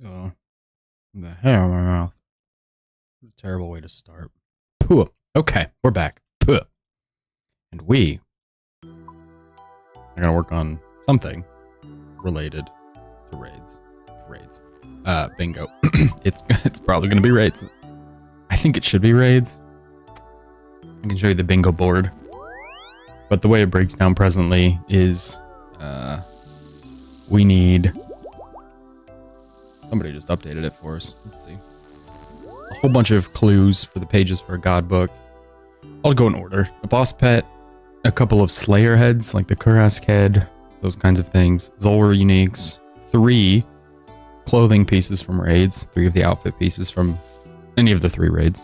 Oh, the hair on my mouth. A terrible way to start. Pooh. Okay, we're back. Pooh. And we are going to work on something related to raids. Bingo. It's probably going to be raids. I think it should be raids. I can show you the bingo board. But the way it breaks down presently is we need... Somebody just updated it for us. Let's see. A whole bunch of clues for the pages for a god book. I'll go in order. A boss pet, a couple of Slayer heads, like the Kurask head, those kinds of things. Zulrah uniques, 3 clothing pieces from raids, 3 of the outfit pieces from any of the 3 raids,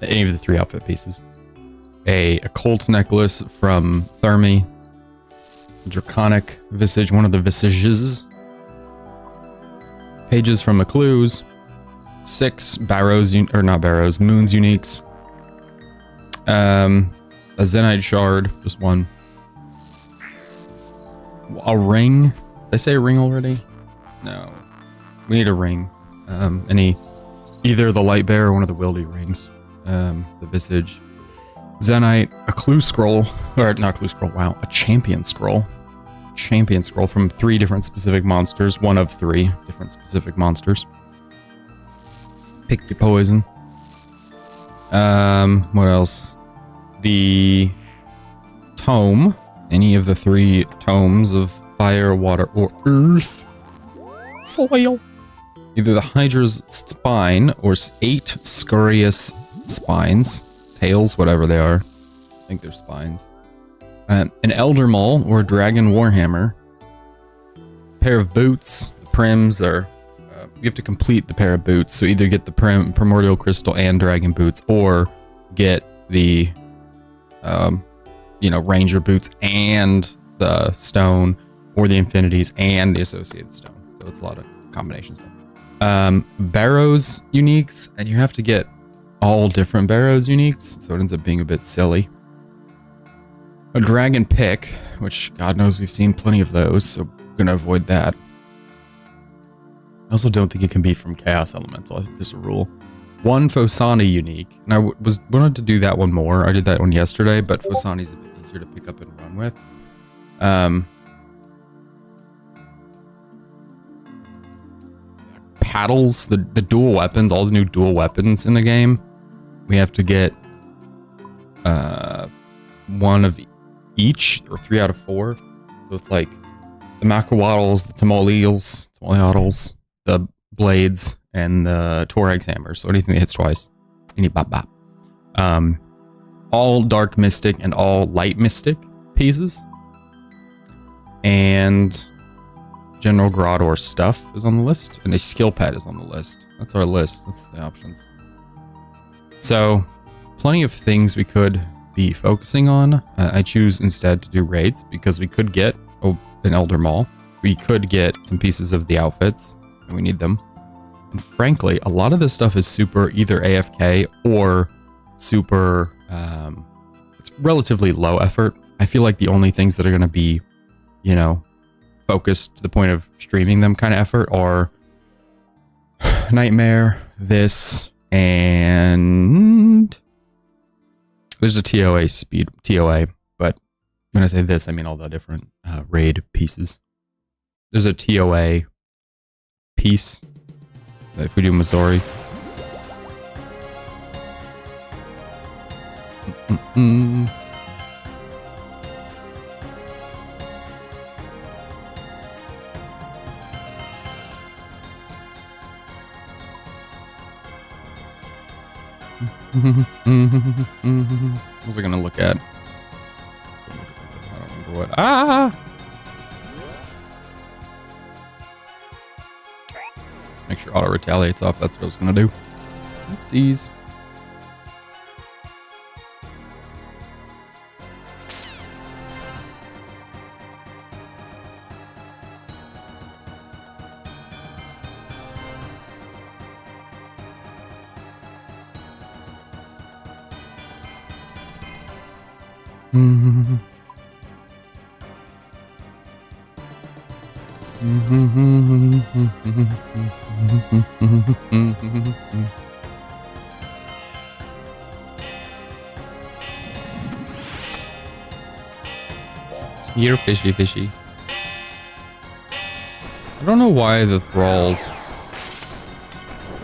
any of the 3 outfit pieces. A occult necklace from Thermi, Draconic visage, one of the visages. Pages from the clues, 6 Barrows, or not Barrows, Moons uniques. A Zenyte shard, just 1. A ring. Did I say a ring already? No. We need a ring. Either the Light Bear or one of the Wildy rings. The Visage. Zenyte, a clue scroll, or not clue scroll, wow, a champion scroll. Champion scroll from 3 different specific monsters, 1 of 3 different specific monsters. Pick your poison. What else? The tome, any of the 3 tomes of fire, water, or earth. Soil. Either the Hydra's spine or 8 scurious spines. Tails, whatever they are. I think they're spines. An Elder Maul or Dragon Warhammer. Pair of boots. The prims are... you have to complete the pair of boots. So either get the Primordial Crystal and Dragon Boots, or get the, Ranger Boots and the Stone, or the Infinities and the Associated Stone. So it's a lot of combinations there. Barrows uniques, and you have to get all different Barrows uniques, so it ends up being a bit silly. A Dragon Pick, which God knows we've seen plenty of those, so I'm going to avoid that. I also don't think it can be from Chaos Elemental. I think there's a rule. 1 Phosani unique, and I wanted to do that one more. I did that one yesterday, but Phosani's a bit easier to pick up and run with. Paddles, the dual weapons, all the new dual weapons in the game. We have to get 1 of each, or 3 out of 4. So it's like the Macrowaddles, the Tomoliatls, the blades, and the Torag's hammers. So anything that hits twice, you need bop bop. All dark mystic and all light mystic pieces. And General Grador stuff is on the list, and a skill pad is on the list. That's our list. That's the options. So, plenty of things we could be focusing on. I choose instead to do raids because we could get an Elder Maul. We could get some pieces of the outfits, and we need them. And frankly, a lot of this stuff is super either AFK or super, it's relatively low effort. I feel like the only things that are going to be, focused to the point of streaming them kind of effort are Nightmare, this, and there's a TOA, but when I say this, I mean all the different raid pieces. There's a TOA piece if we do Missouri. What was I gonna look at? I don't remember what. Make sure auto retaliates off. That's what I was gonna do. Oopsies. Here, fishy, fishy. I don't know why the thralls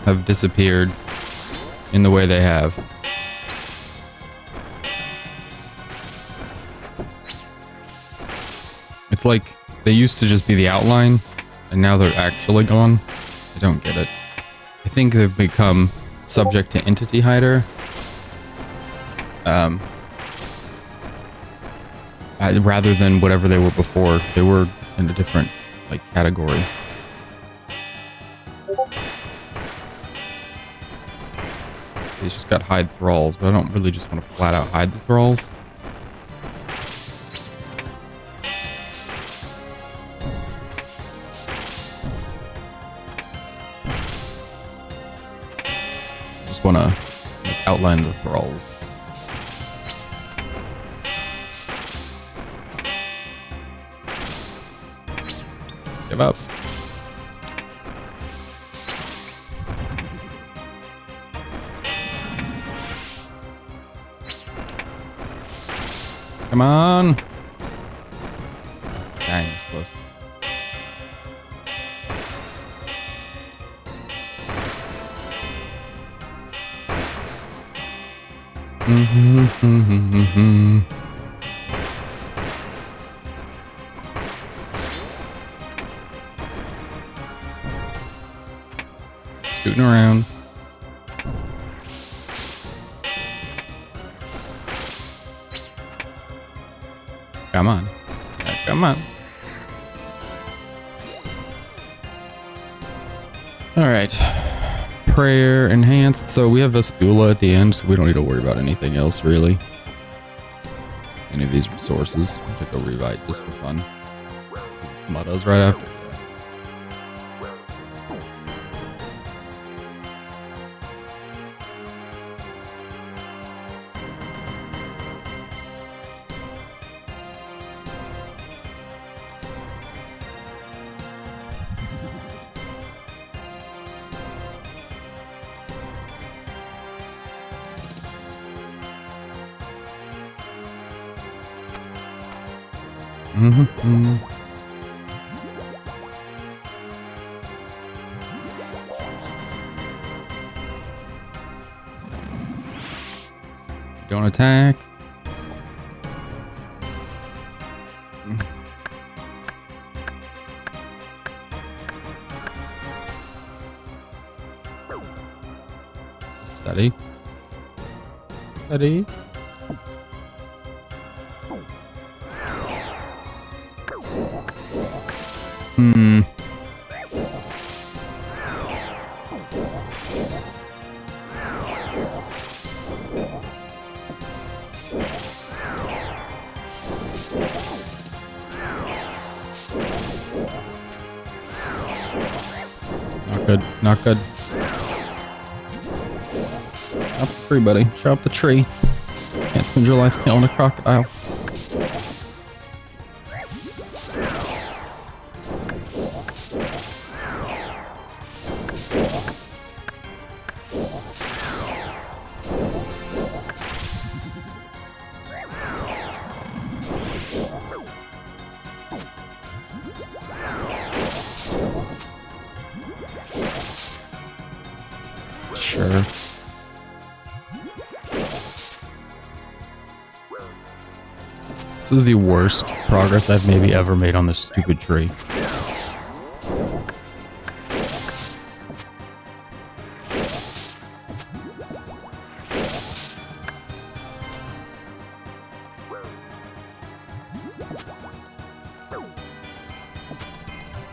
have disappeared in the way they have. It's like they used to just be the outline, and now they're actually gone. I don't get it. I think they've become subject to Entity Hider. Rather than whatever they were before. They were in a different, like, category. They just got hide thralls, but I don't really just want to flat out hide the thralls. Just want to outline the thralls. Give up. Come on. Dang, it's close. Scooting around. Come on. Come on. Alright. Prayer enhanced. So we have Vespula at the end, so we don't need to worry about anything else, really. Any of these resources. We'll take a revite just for fun. Mudda's right after. Don't attack. Steady. Steady. Not good. Not good. Chop the tree, buddy. Chop the tree. Can't spend your life killing a crocodile. Sure. This is the worst progress I've maybe ever made on this stupid tree.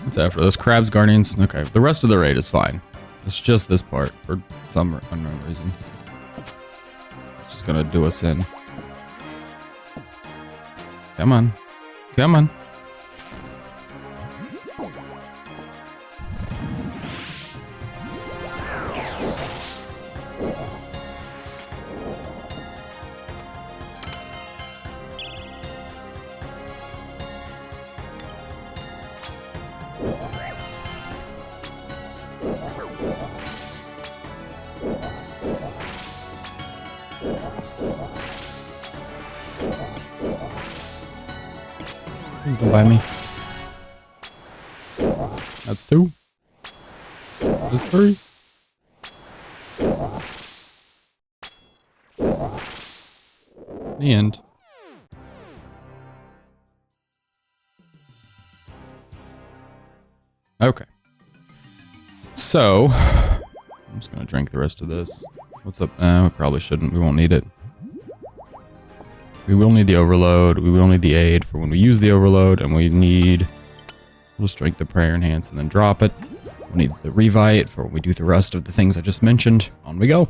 What's after this? Crabs, Guardians. Okay, the rest of the raid is fine. It's just this part for some unknown reason. It's just gonna do us in. Come on. Come on. Please don't buy me. That's 2. That's 3. The end. Okay. So, I'm just gonna drink the rest of this. What's up? We probably shouldn't. We won't need it. We will need the overload. We will need the aid for when we use the overload, and we need... We'll just drink the prayer enhance and then drop it. We need the revite for when we do the rest of the things I just mentioned. On we go.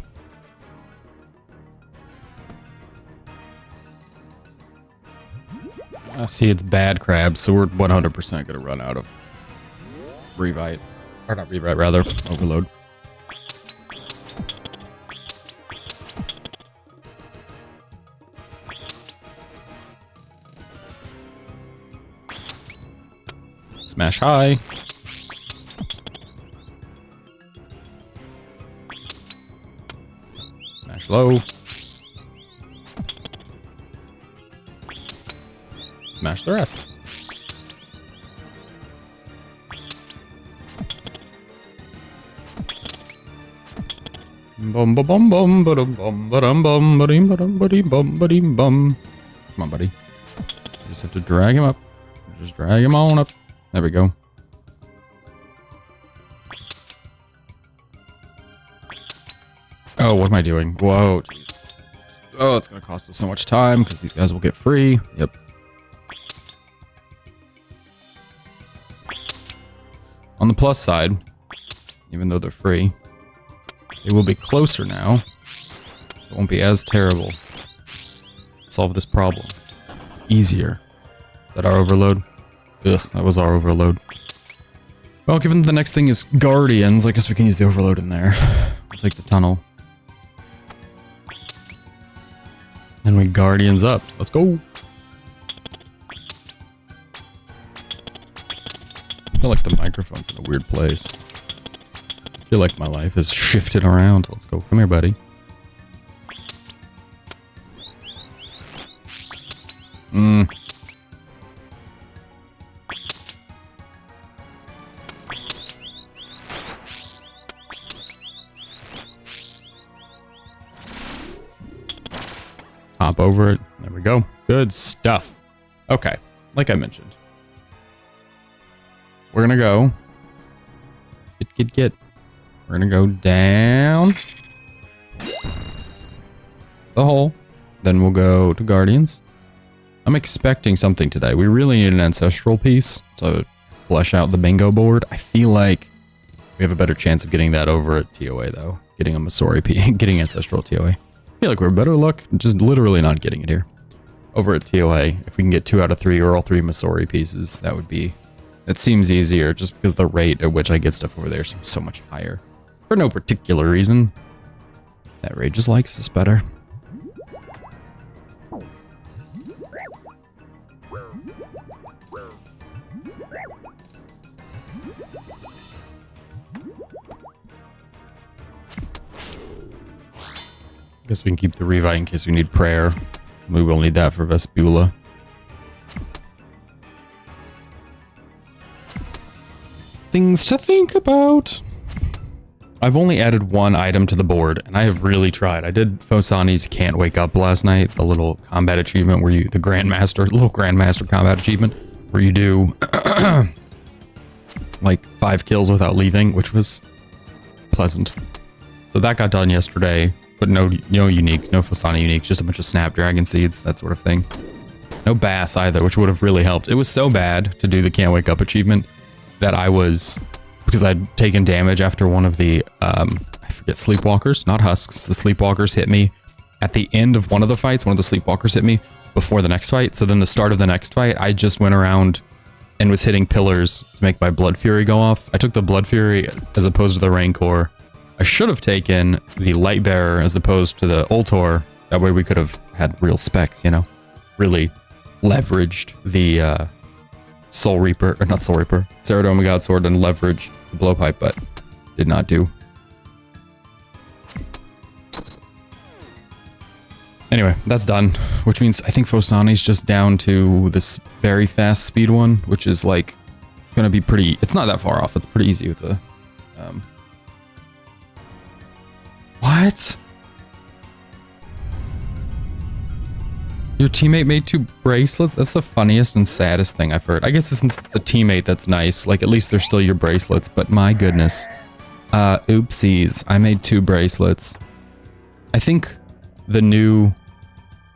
I see it's bad crabs, so we're 100% going to run out of revite. Or not revite, rather. Overload. Smash high. Smash low. Smash the rest. Bum bum bum bum bum bum bum bum bum bum bum. Come on, buddy. You just have to drag him up. Just drag him on up. There we go. Oh, what am I doing? Whoa, jeez. Oh, it's gonna cost us so much time because these guys will get free. Yep. On the plus side, even though they're free, they will be closer now. It won't be as terrible. Solve this problem. Easier. Is that our overload? Ugh, that was our overload. Well, given the next thing is Guardians, I guess we can use the overload in there. We'll take the tunnel. And we Guardians up. Let's go. I feel like the microphone's in a weird place. I feel like my life is shifted around. Let's go. Come here, buddy. Hop over it. There we go. Good stuff. Okay. Like I mentioned. We're gonna go. Get. We're gonna go down the hole. Then we'll go to Guardians. I'm expecting something today. We really need an ancestral piece to flesh out the bingo board. I feel like we have a better chance of getting that over at TOA though. Getting a Masori piece, getting ancestral TOA. I feel like we're better luck just literally not getting it here. Over at TOA, if we can get 2 out of 3 or all 3 Masori pieces, that would be... It seems easier just because the rate at which I get stuff over there seems so much higher. For no particular reason. That rate just likes us better. Guess we can keep the revive in case we need prayer. We will need that for Vespula. Things to think about. I've only added 1 item to the board, and I have really tried. I did Phosani's Can't Wake Up last night, the little combat achievement where you, the little Grandmaster combat achievement, where you do like 5 kills without leaving, which was pleasant. So that got done yesterday. But no uniques, no Phosani uniques, just a bunch of Snapdragon seeds, that sort of thing. No bass either, which would have really helped. It was so bad to do the Can't Wake Up achievement that I was, because I'd taken damage after one of the, I forget, Sleepwalkers, not Husks. The Sleepwalkers hit me at the end of one of the fights. One of the Sleepwalkers hit me before the next fight. So then the start of the next fight, I just went around and was hitting pillars to make my Blood Fury go off. I took the Blood Fury as opposed to the Rancor. I should have taken the Light Bearer as opposed to the Ultor. That way we could have had real specs, you know? Really leveraged the Soul Reaper, or not Soul Reaper, Ceradoma God Sword and leveraged the Blowpipe, but did not do. Anyway, that's done, which means I think Phosani's just down to this very fast speed one, which is like gonna be pretty, it's not that far off. It's pretty easy with the, what? Your teammate made 2 bracelets? That's the funniest and saddest thing I've heard. I guess since it's the teammate, that's nice. Like, at least they're still your bracelets, but my goodness. Oopsies. I made 2 bracelets. I think the new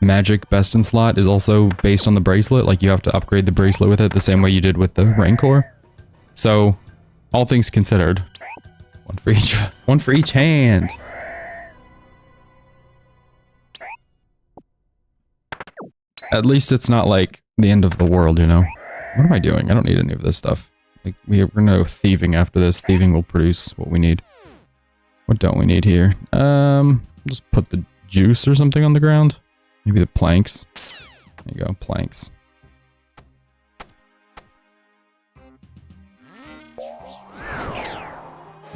magic best in slot is also based on the bracelet. Like, you have to upgrade the bracelet with it the same way you did with the Rancor. So, all things considered, one for each of us. One for each hand. At least it's not like the end of the world, you know? What am I doing? I don't need any of this stuff. Like, we're gonna go thieving after this. Thieving will produce what we need. What don't we need here? Just put the juice or something on the ground. Maybe the planks. There you go, planks.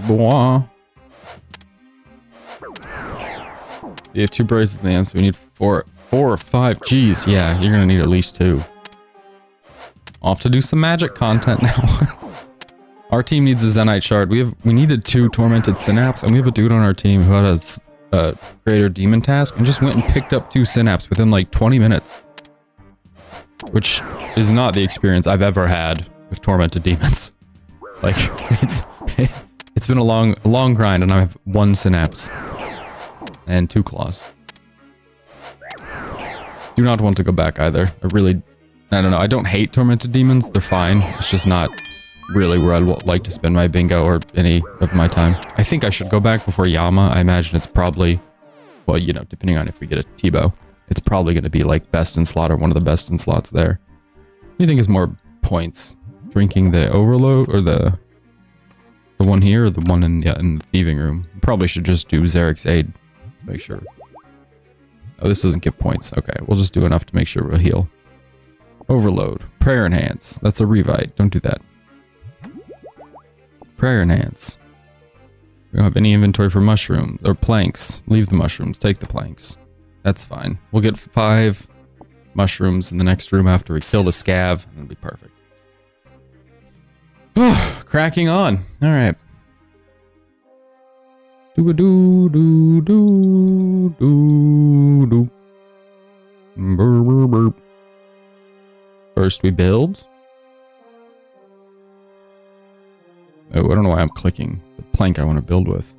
Boah. You have 2 braces in the end, so we need 4 or 5. Jeez, yeah, you're gonna need at least 2. Off to do some magic content now. Our team needs a Zenyte shard. We needed 2 tormented synapse, and we have a dude on our team who had a greater demon task and just went and picked up 2 synapse within like 20 minutes. Which is not the experience I've ever had with tormented demons. Like, it's been a long grind, and I have 1 synapse and 2 claws. Do not want to go back either. I don't know. I don't hate tormented demons. They're fine. It's just not really where I'd like to spend my bingo or any of my time. I think I should go back before Yama. I imagine it's probably, well, you know, depending on if we get a T-bow, it's probably going to be like best in slot or one of the best in slots there. What do you think is more points? Drinking the overload or the one here or the one in the thieving room? Probably should just do Zarek's aid. Make sure. Oh, this doesn't give points. Okay, we'll just do enough to make sure we'll heal. Overload. Prayer enhance. That's a revite. Don't do that. Prayer enhance. We don't have any inventory for mushrooms or planks. Leave the mushrooms. Take the planks. That's fine. We'll get 5 mushrooms in the next room after we kill the scav. That'll be perfect. Cracking on. All right. Do-a-do-do-do-do. Burp. First we build. Oh, I don't know why I'm clicking the plank I want to build with.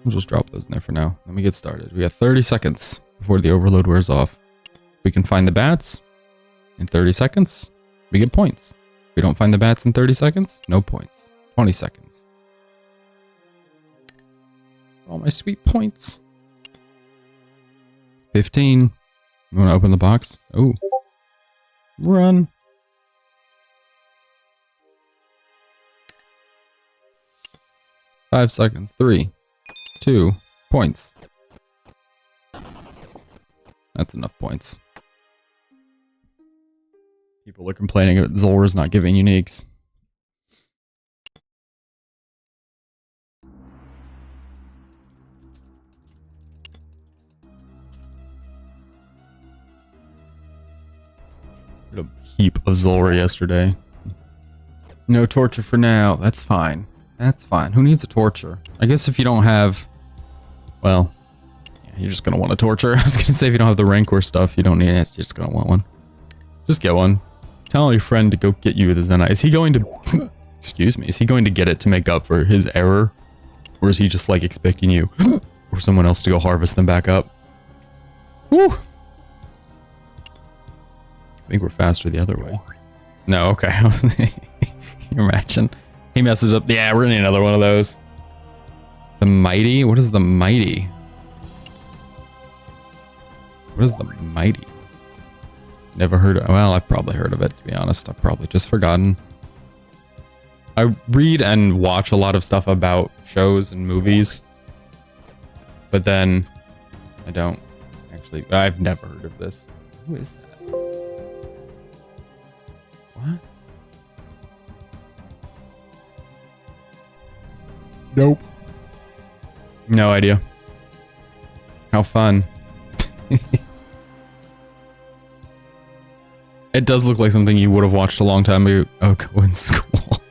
We'll just drop those in there for now. Let me get started. We have 30 seconds before the overload wears off. We can find the bats in 30 seconds. We get points. If we don't find the bats in 30 seconds, no points. 20 seconds. All my sweet points. 15. You want to open the box? Oh. Run. Five seconds. 3, 2, points. That's enough points. People are complaining that Zulra's not giving uniques. A heap of Zulra yesterday. No torture for now. That's fine. That's fine. Who needs a torture? I guess if you don't have... Well, yeah, you're just going to want a torture. I was going to say if you don't have the Rancor stuff, you don't need it. You're just going to want one. Just get one. Tell your friend to go get you the Zenyte. Is he going to... Excuse me. Is he going to get it to make up for his error? Or is he just like expecting you or someone else to go harvest them back up? Woo! I think we're faster the other way. No, okay. Can you imagine? He messes up. Yeah, we're gonna need another one of those. The Mighty? What is the Mighty? What is the Mighty? Never heard of... Well, I've probably heard of it, to be honest. I've probably just forgotten. I read and watch a lot of stuff about shows and movies. But then... I don't actually... I've never heard of this. Who is that? What? Nope. No idea. How fun. It does look like something you would have watched a long time ago in school.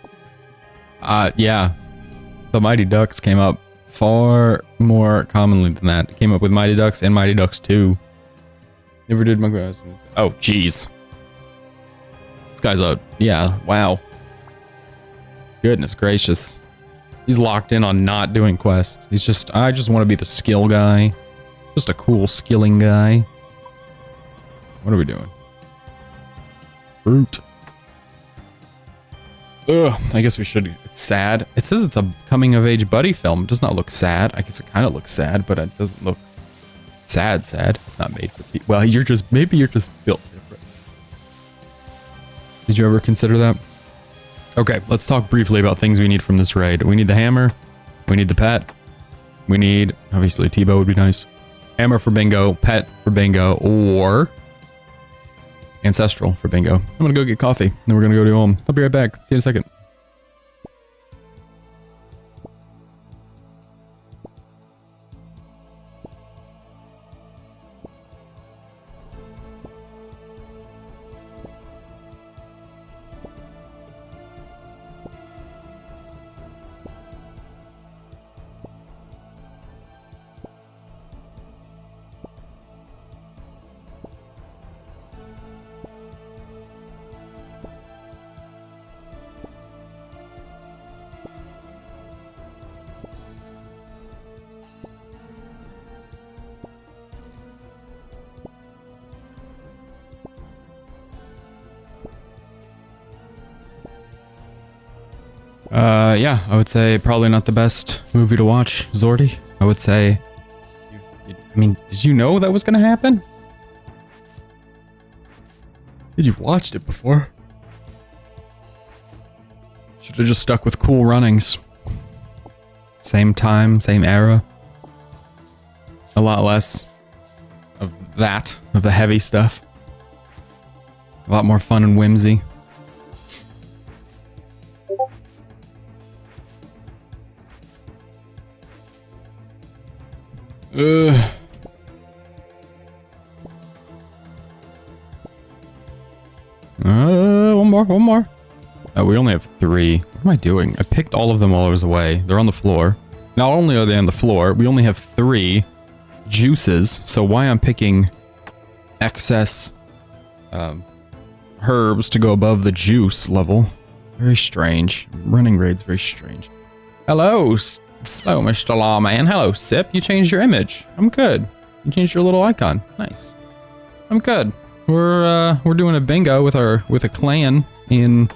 Yeah. The Mighty Ducks came up far more commonly than that. It came up with Mighty Ducks and Mighty Ducks 2. Never did Monkey Island. Oh, jeez. This guy's a... Yeah, wow. Goodness gracious. He's locked in on not doing quests. He's just... I just want to be the skill guy. Just a cool skilling guy. What are we doing? Fruit. Ugh, I guess we should... It's sad. It says it's a coming-of-age buddy film. It does not look sad. I guess it kind of looks sad, but it doesn't look sad. It's not made for people. Well, maybe you're just built different. Did you ever consider that? Okay, let's talk briefly about things we need from this raid. We need the hammer. We need the pet. We need... Obviously, T-bow would be nice. Hammer for bingo. Pet for bingo. Or... Ancestral for bingo. I'm gonna go get coffee. Then we're gonna go to home. I'll be right back. See you in a second. Yeah, I would say probably not the best movie to watch, Zordy. I would say... I mean, did you know that was gonna happen? Did you watched it before? Should have just stuck with Cool Runnings. Same time, same era. A lot less of that, of the heavy stuff. A lot more fun and whimsy. One more. Oh, we only have 3. What am I doing? I picked all of them while I was away. They're on the floor. Not only are they on the floor, we only have 3 juices. So why I'm picking excess herbs to go above the juice level? Very strange. Running raid's very strange. Hello, hello, Mr. Lawman. Hello, Sip. You changed your image. I'm good. You changed your little icon. Nice. I'm good. We're doing a bingo with a clan in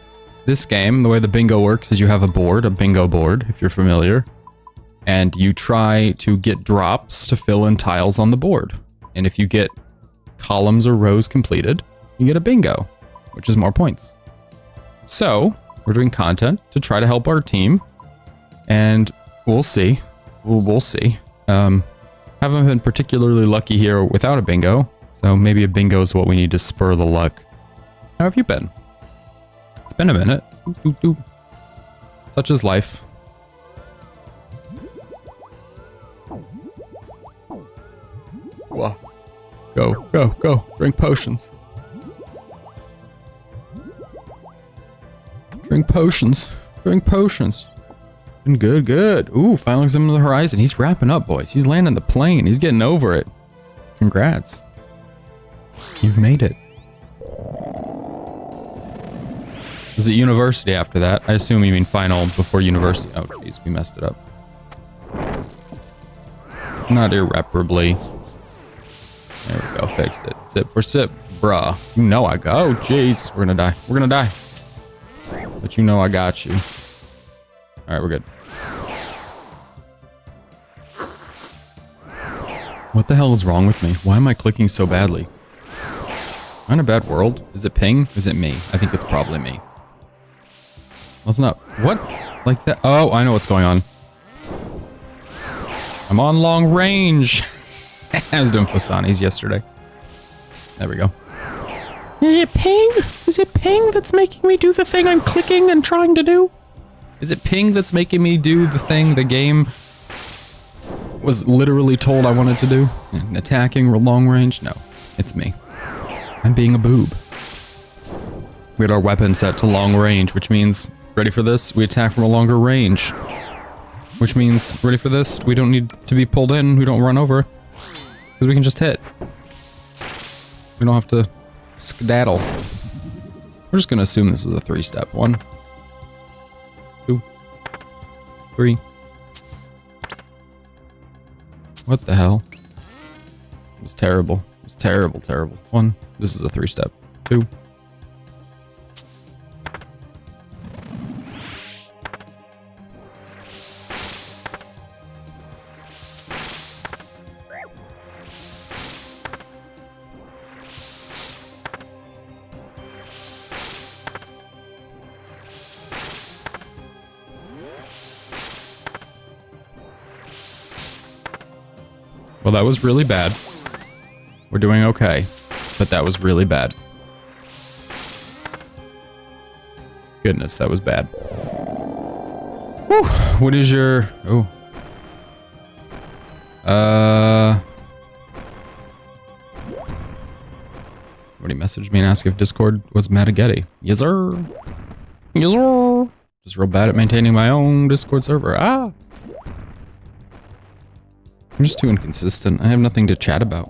this game. The way the bingo works is you have a bingo board, if you're familiar, and you try to get drops to fill in tiles on the board. And if you get columns or rows completed, you get a bingo, which is more points. So we're doing content to try to help our team, and we'll see. We'll see. Haven't been particularly lucky here without a bingo, so maybe a bingo is what we need to spur the luck. How have you been? It's been a minute. Such is life. Whoa. Go. Drink potions. Drink potions. Good. Ooh, finally looks into the horizon. He's wrapping up, boys. He's landing the plane. He's getting over it. Congrats. You've made it. Is it university after that? I assume you mean final before university. Oh, jeez, we messed it up. Not irreparably. There we go, fixed it. Sip for sip, bruh. You know I got. Oh, jeez, we're gonna die. But you know I got you. All right, we're good. What the hell is wrong with me? Why am I clicking so badly? Am I in a bad world? Is it ping? Is it me? I think it's probably me. Let's not... What? Like that? Oh, I know what's going on. I'm on long range. I was doing Fasanis yesterday. There we go. Is it ping? Is it ping that's making me do the thing I'm clicking and trying to do? Is it ping that's making me do the thing the game was literally told I wanted to do? Attacking long range? No, it's me. I'm being a boob. We had our weapon set to long range, which means, ready for this? We attack from a longer range. Which means, ready for this? We don't need to be pulled in, we don't run over. Because we can just hit. We don't have to skedaddle. We're just gonna assume this is a 3-step. 1, 2, 3. What the hell? It was terrible. It was terrible, terrible. 1. This is a 3-step. 2. Well, that was really bad. We're doing okay, but that was really bad. Goodness, that was bad. Whew. What is your... Oh. Somebody messaged me and asked if Discord was mad at Getty. Yes, sir. Yes, sir. Just real bad at maintaining my own Discord server. Ah. I'm just too inconsistent. I have nothing to chat about.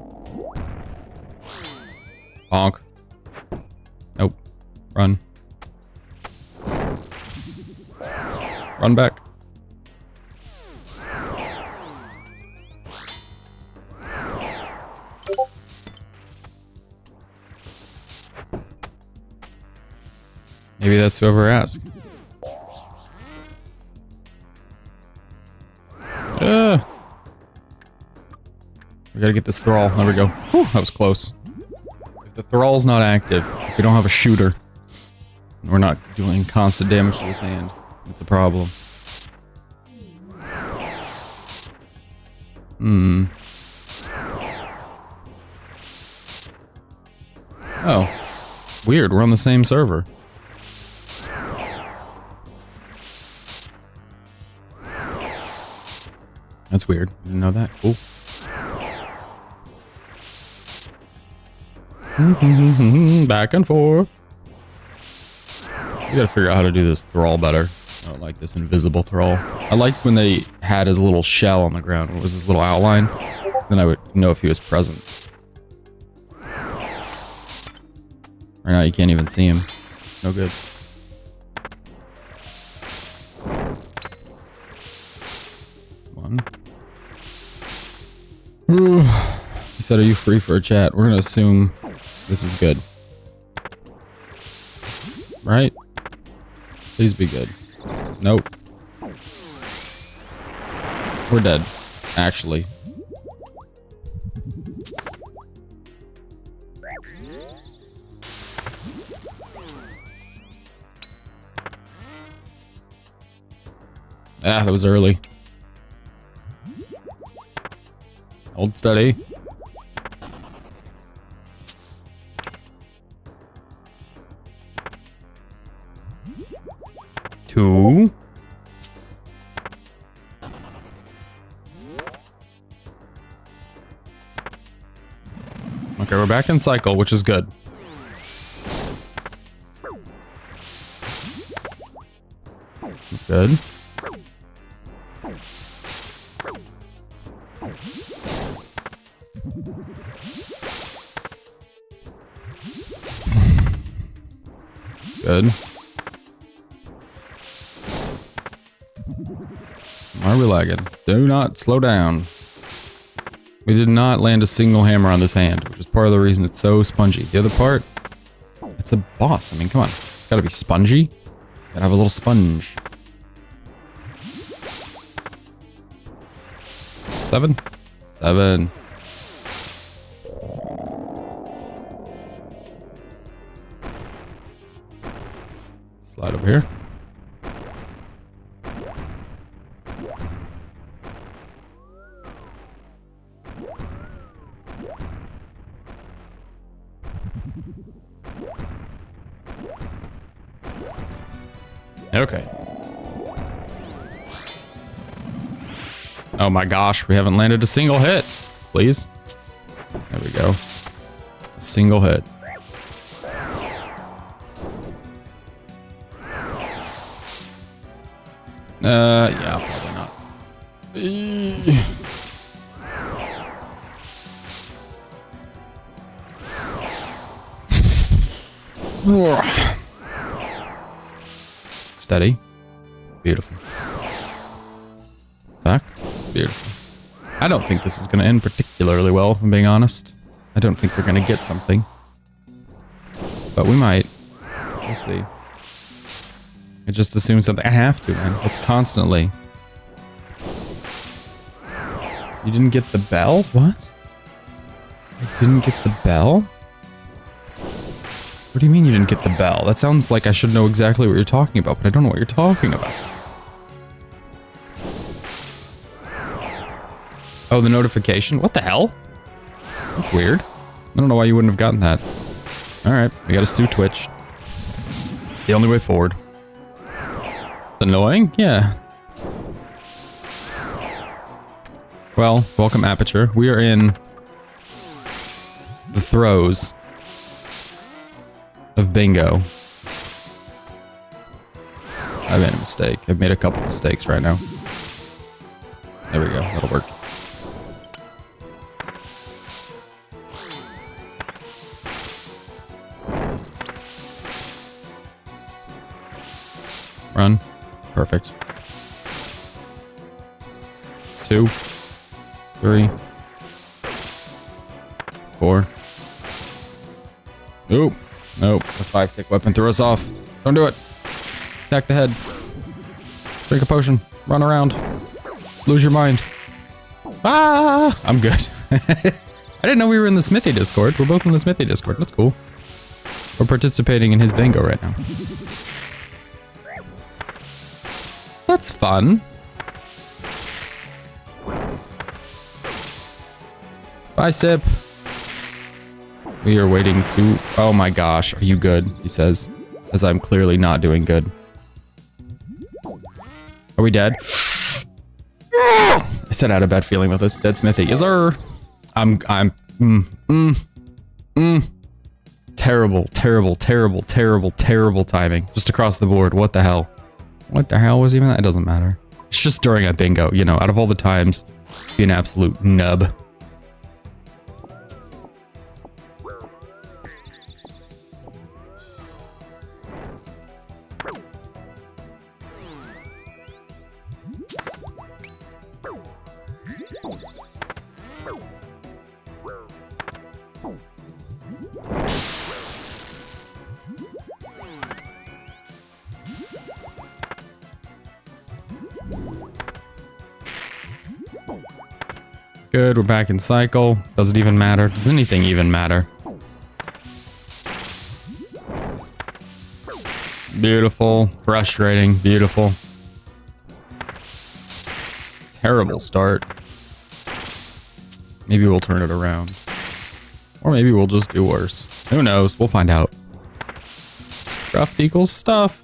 Bonk. Nope. Run. Run back. Maybe that's whoever asked. We gotta get this thrall. There we go. Whew, that was close. If the thrall's not active, if we don't have a shooter, we're not doing constant damage to his hand. It's a problem. Oh. Weird, we're on the same server. That's weird. Didn't know that. Cool. Back and forth. We gotta figure out how to do this thrall better. I don't like this invisible thrall. I liked when they had his little shell on the ground. What was his little outline? Then I would know if he was present. Right now you can't even see him. No good. One. He said, are you free for a chat? We're gonna assume this is good. Right? Please be good. Nope. We're dead. Actually. Ah, that was early. Hold steady. Two. Okay, we're back in cycle, which is good. Good. Good. Why are we lagging? Do not slow down. We did not land a single hammer on this hand, which is part of the reason it's so spongy. The other part, it's a boss. I mean, come on. It's gotta be spongy. Gotta have a little sponge. 7? 7. Slide over here. Okay. Oh my gosh, we haven't landed a single hit. Please. There we go. A single hit. Yeah, probably not. Steady. Beautiful. Back. Beautiful. I don't think this is going to end particularly well, if I'm being honest. I don't think we're going to get something. But we might. We'll see. I just assume something. I have to, man. It's constantly. You didn't get the bell? What? You didn't get the bell? What do you mean you didn't get the bell? That sounds like I should know exactly what you're talking about, but I don't know what you're talking about. Oh, the notification? What the hell? That's weird. I don't know why you wouldn't have gotten that. Alright, we gotta sue Twitch. The only way forward. It's annoying? Yeah. Well, welcome Aperture. We are in the throes of bingo. I made a mistake. I've made a couple mistakes right now. There we go. That'll work. Run. Perfect. 2, 3, 4. Nope. Nope. The 5-tick weapon threw us off. Don't do it. Attack the head. Drink a potion. Run around. Lose your mind. Ah! I'm good. I didn't know we were in the Smithy Discord. We're both in the Smithy Discord. That's cool. We're participating in his bingo right now. That's fun. Bicep. We are waiting to... Oh my gosh, are you good? He says, as I'm clearly not doing good. Are we dead? I said I had a bad feeling about this. Dead Smithy. Yes, sir. Terrible, terrible, terrible, terrible, terrible timing. Just across the board. What the hell? What the hell was even that? It doesn't matter. It's just during a bingo, you know, out of all the times, be an absolute nub. Good, we're back in cycle. Does it even matter? Does anything even matter? Beautiful. Frustrating. Beautiful. Terrible start. Maybe we'll turn it around. Or maybe we'll just do worse. Who knows? We'll find out. Stuff equals stuff.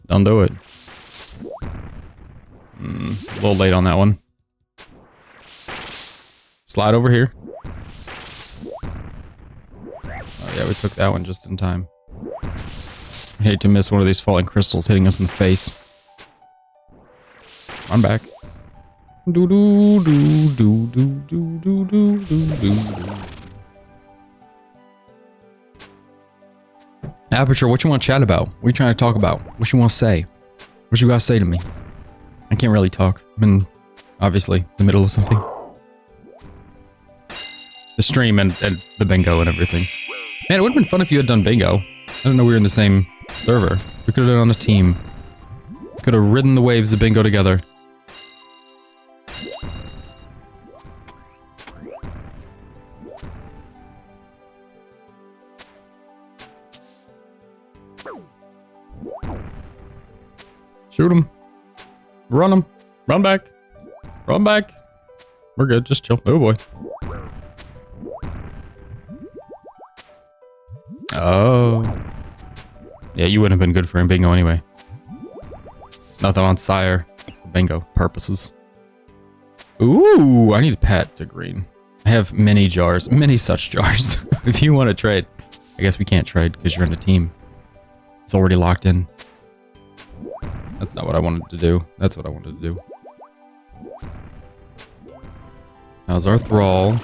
Don't do it. A little late on that one. Slide over here. Oh yeah, we took that one just in time. I hate to miss one of these falling crystals hitting us in the face. I'm back. Do do do do do do do do do do. Aperture, what you want to chat about? What are you trying to talk about? What you want to say? What you gotta say to me? I can't really talk. I'm in, obviously, the middle of something. The stream and the bingo and everything. Man, it would have been fun if you had done bingo. I didn't know we were in the same server. We could have done on a team. Could have ridden the waves of bingo together. Shoot him. Run him. Run back. Run back. We're good. Just chill. Oh boy. Oh. Yeah, you wouldn't have been good for him bingo anyway. Nothing on Sire for bingo purposes. Ooh, I need a pet to green. I have many jars, many such jars. If you want to trade. I guess we can't trade because you're in a team. It's already locked in. That's not what I wanted to do. That's what I wanted to do. How's our thrall?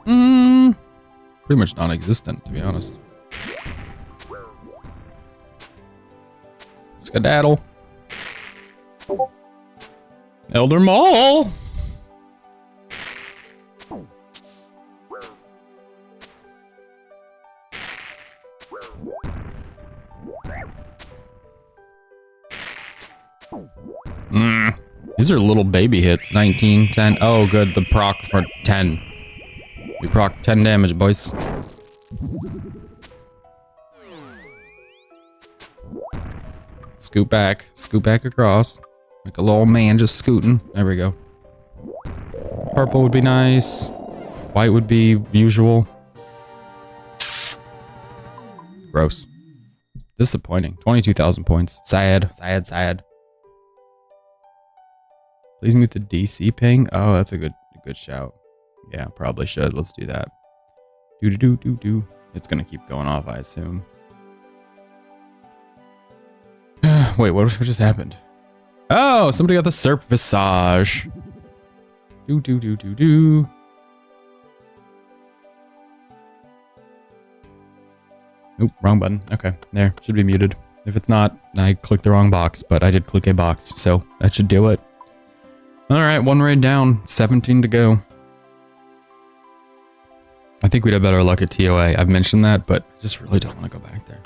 Pretty much non-existent, to be honest. Skedaddle. Elder Maul. These are little baby hits. 19, 10. Oh, good. The proc for 10. We proc 10 damage, boys. Scoot back. Scoot back across. Like a little man just scooting. There we go. Purple would be nice. White would be usual. Gross. Disappointing. 22,000 points. Sad. Sad, sad. Please mute the DC ping. Oh, that's a good shout. Yeah, probably should. Let's do that. Do. It's gonna keep going off, I assume. Wait, what just happened? Oh, somebody got the Serp Visage. Do. Nope, wrong button. Okay, there. Should be muted. If it's not, I clicked the wrong box, but I did click a box, so that should do it. Alright, one raid down, 17 to go. I think we'd have better luck at TOA. I've mentioned that, but I just really don't want to go back there.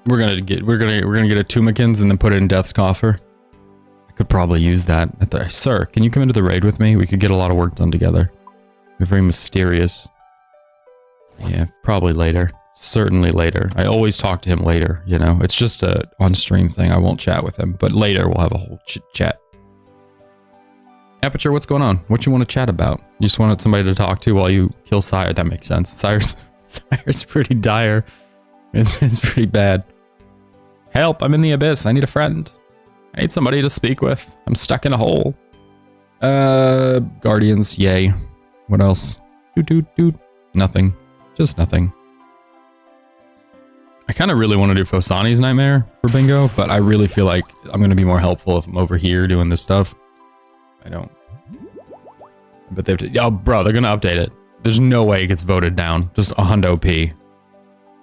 We're gonna get a Tumikins and then put it in Death's Coffer. I could probably use that at the Sir, can you come into the raid with me? We could get a lot of work done together. We're very mysterious. Yeah, probably later. Certainly later. I always talk to him later, you know. It's just a on-stream thing. I won't chat with him, but later we'll have a whole chat. Aperture, what's going on? What you want to chat about? You just wanted somebody to talk to while you kill Sire. That makes sense. Sire's pretty dire. It's pretty bad. Help, I'm in the abyss. I need a friend. I need somebody to speak with. I'm stuck in a hole. Guardians, yay. What else? Doot. Nothing. Just nothing. I kind of really want to do Phosani's Nightmare for bingo, but I really feel like I'm going to be more helpful if I'm over here doing this stuff. I don't. But they've... Oh, bro, they're going to update it. There's no way it gets voted down. Just a hundo P.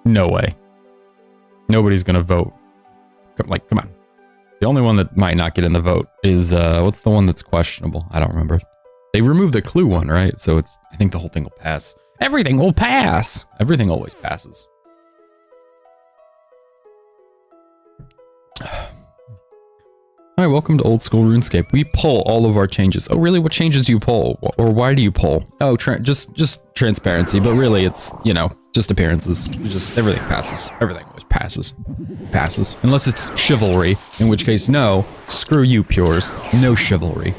No way. Nobody's going to vote. Come on. The only one that might not get in the vote is... what's the one that's questionable? I don't remember. They removed the clue one, right? So it's... I think the whole thing will pass. Everything will pass! Everything always passes. Hi, welcome to Old School RuneScape. We pull all of our changes. Oh, really? What changes do you pull? Or why do you pull? Oh, just transparency, but really it's, you know, just appearances. Just everything passes. Everything always passes. Passes. Unless it's chivalry, in which case, no. Screw you, Pures. No chivalry.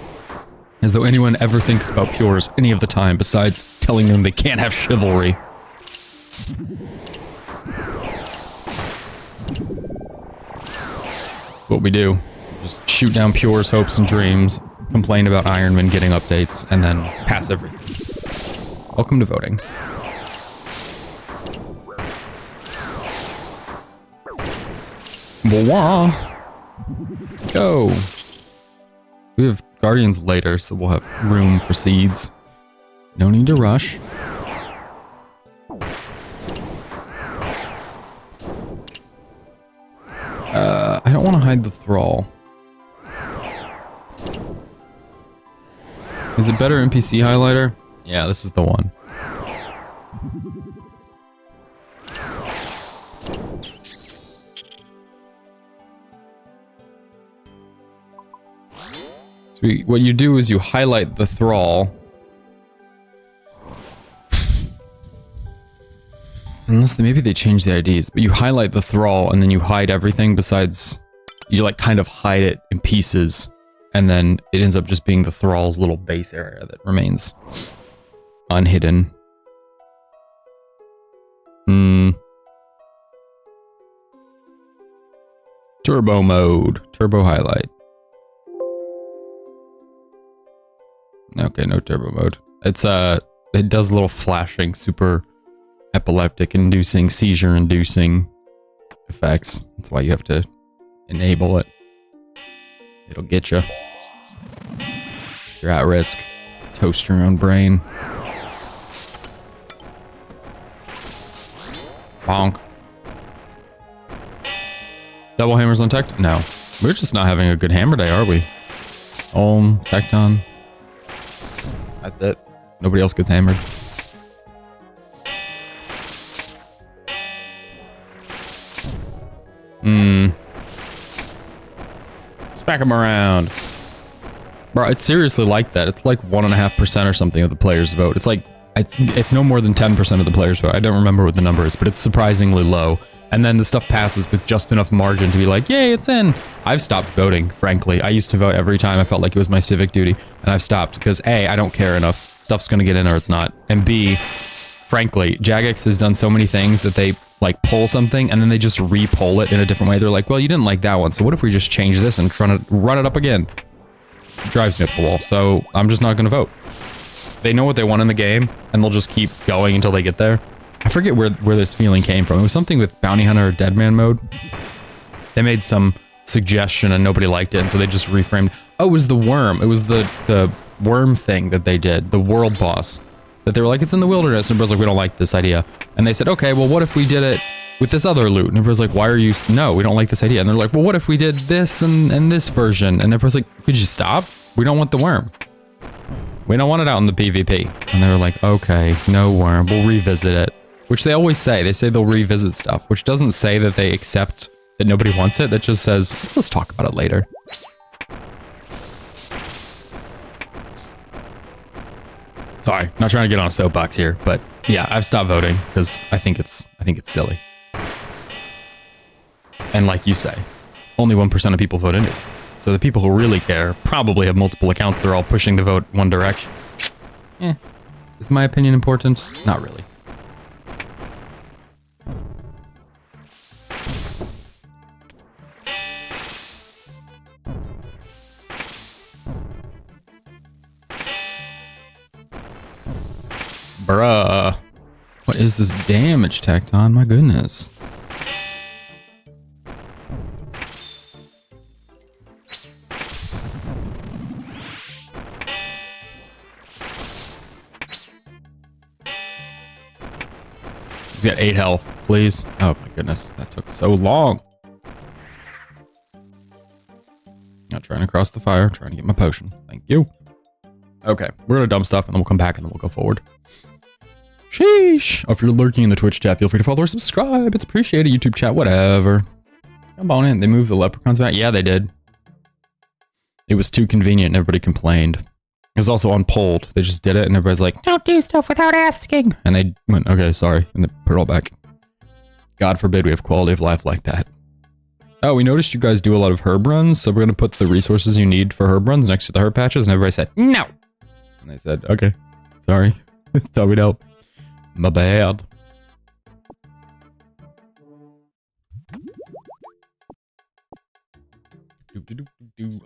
As though anyone ever thinks about Pures any of the time besides telling them they can't have chivalry. That's what we do. Just shoot down Pure's hopes and dreams, complain about Ironman getting updates, and then pass everything. Welcome to voting. Voila! Go! We have Guardians later, so we'll have room for seeds. No need to rush. I don't want to hide the Thrall. Is it better NPC highlighter? Yeah, this is the one. So what you do is you highlight the Thrall. Unless maybe they change the IDs, but you highlight the Thrall and then you hide everything besides... You like kind of hide it in pieces and then it ends up just being the Thrall's little base area that remains unhidden. Turbo mode. Turbo highlight. Okay, no turbo mode. It's it does little flashing, super epileptic inducing, seizure inducing effects. That's why you have to enable it. It'll get you. You're at risk. Toast your own brain. Bonk. Double hammers on Tecton? No. We're just not having a good hammer day, are we? Tecton. That's it. Nobody else gets hammered. Smack him around. Bro, it's seriously like that. It's like 1.5% or something of the players' vote. It's like, it's no more than 10% of the players' vote. I don't remember what the number is, but it's surprisingly low. And then the stuff passes with just enough margin to be like, yay, it's in. I've stopped voting, frankly. I used to vote every time I felt like it was my civic duty, and I've stopped because A, I don't care enough. Stuff's gonna get in or it's not. And B, frankly, Jagex has done so many things that they like pull something and then they just re-poll it in a different way. They're like, well, you didn't like that one, so what if we just change this and try to run it up again? It drives me up the wall, so I'm just not gonna vote. They know what they want in the game, and they'll just keep going until they get there. I forget where this feeling came from. It was something with Bounty Hunter or Deadman mode. They made some suggestion and nobody liked it, and so they just reframed. Oh, it was the worm. It was the worm thing that they did, the world boss. That they were like, it's in the wilderness, and everybody's like, we don't like this idea. And they said, okay, well, what if we did it with this other loot? And everybody's like, why are you... No, we don't like this idea. And they're like, well, what if we did this and this version? And everybody's like, could you stop? We don't want the worm. We don't want it out in the PvP. And they were like, okay, no worm. We'll revisit it. Which they always say. They say they'll revisit stuff, which doesn't say that they accept that nobody wants it. That just says, let's talk about it later. Sorry, not trying to get on a soapbox here, but yeah, I've stopped voting because I think it's silly. And like you say, only 1% of people vote in it. So the people who really care probably have multiple accounts. They're all pushing the vote one direction. Is my opinion important? Not really. Bruh. What is this damage Tecton? My goodness. He's got 8 health, please. Oh my goodness, that took so long. Not trying to cross the fire, trying to get my potion. Thank you. Okay, we're gonna dump stuff and then we'll come back and then we'll go forward. Sheesh. Oh, if you're lurking in the Twitch chat, feel free to follow or subscribe. It's appreciated. YouTube chat, whatever. Come on in. They moved the leprechauns back? Yeah, they did. It was too convenient and everybody complained. It was also unpolled. They just did it and everybody's like, don't do stuff without asking. And they went, okay, sorry. And they put it all back. God forbid we have quality of life like that. Oh, we noticed you guys do a lot of herb runs, so we're going to put the resources you need for herb runs next to the herb patches. And everybody said, no. And they said, okay, sorry. Thought we'd help. My bad.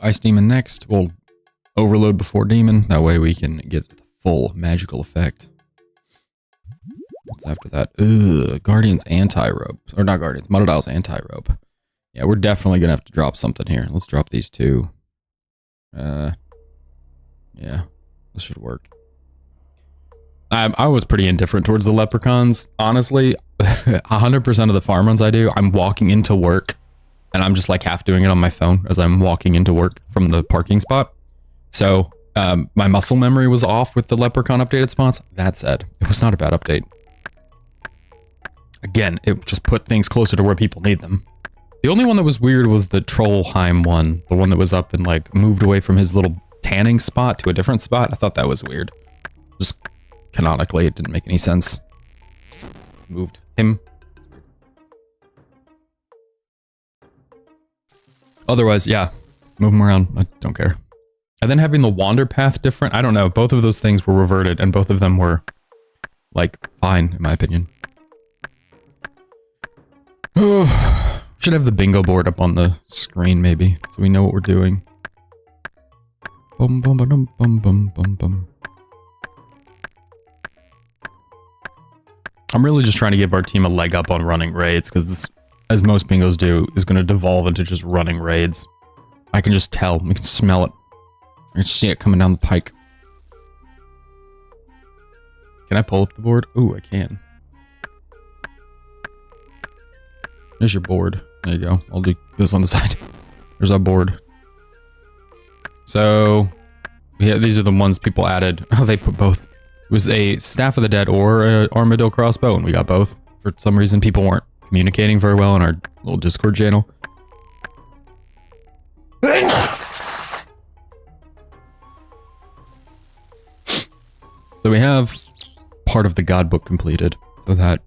Ice Demon next. We'll overload before Demon. That way we can get the full magical effect. What's after that? Ugh, Guardian's anti-rope. Or not Guardians, Muddle anti-rope. Yeah, we're definitely going to have to drop something here. Let's drop these two. Yeah, this should work. I was pretty indifferent towards the leprechauns. Honestly, 100% of the farm runs I do, I'm walking into work and I'm just like half doing it on my phone as I'm walking into work from the parking spot. So my muscle memory was off with the leprechaun updated spots. That said, it was not a bad update. Again, it just put things closer to where people need them. The only one that was weird was the Trollheim one. The one that was up and like moved away from his little tanning spot to a different spot. I thought that was weird. Just canonically, it didn't make any sense. Just moved him. Otherwise, yeah. Move him around. I don't care. And then having the wander path different, I don't know. Both of those things were reverted, and both of them were, like, fine, in my opinion. Should have the bingo board up on the screen, maybe, so we know what we're doing. Bum, bum, bum, bum, bum, bum, bum. I'm really just trying to give our team a leg up on running raids, because this, as most bingos do, is going to devolve into just running raids. I can just tell. We can smell it. I can see it coming down the pike. Can I pull up the board? Ooh, I can. There's your board. There you go. I'll do this on the side. There's our board. So, yeah, these are the ones people added. Oh, they put both. It was a Staff of the Dead or an Armadillo crossbow, and we got both. For some reason, people weren't communicating very well on our little Discord channel. So we have part of the God Book completed, so that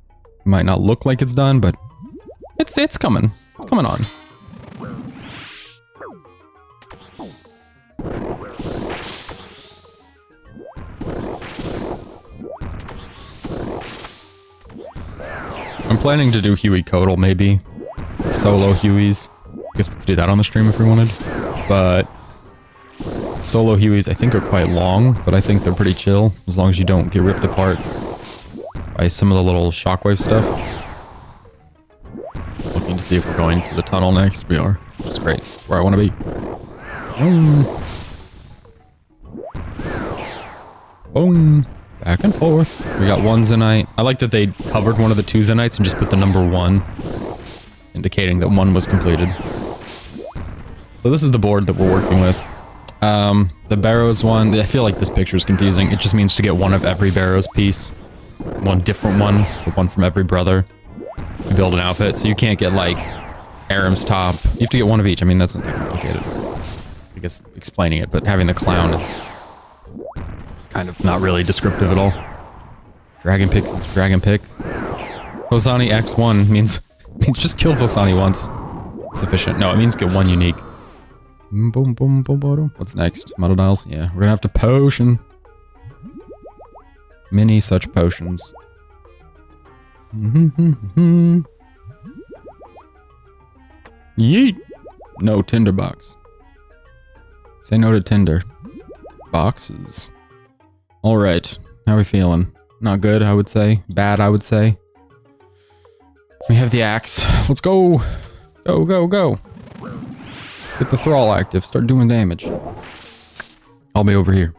might not look like it's done, but it's coming. It's coming on. I'm planning to do Huey Codal, maybe. Solo Hueys. I guess we could do that on the stream if we wanted. But solo Hueys, I think, are quite long, but I think they're pretty chill, as long as you don't get ripped apart by some of the little shockwave stuff. Looking to see if we're going to the tunnel next. We are, which is great. It's where I want to be. Boom. Back and forth. We got one Zenyte. I like that they covered one of the 2 Zenytes and just put the number 1, indicating that 1 was completed. So this is the board that we're working with. The Barrows one, I feel like this picture is confusing. It just means to get one of every Barrows piece. One different one, so one from every brother. To build an outfit, so you can't get, like, Aram's top. You have to get one of each. I mean, that's not that complicated. I guess explaining it, but having the clown is kind of not really descriptive at all. Dragon pick is dragon pick. Phosani X1 means just kill Phosani once. Sufficient. No, it means get 1 unique. Boom, boom, boom, boom. What's next? Monodiles? Yeah, we're gonna have to potion. Many such potions. Yeet! No tinderbox. Say no to tinder. Boxes. Alright, how are we feeling? Not good, I would say. Bad, I would say. We have the axe. Let's go! Go, go, go! Get the thrall active, start doing damage. I'll be over here.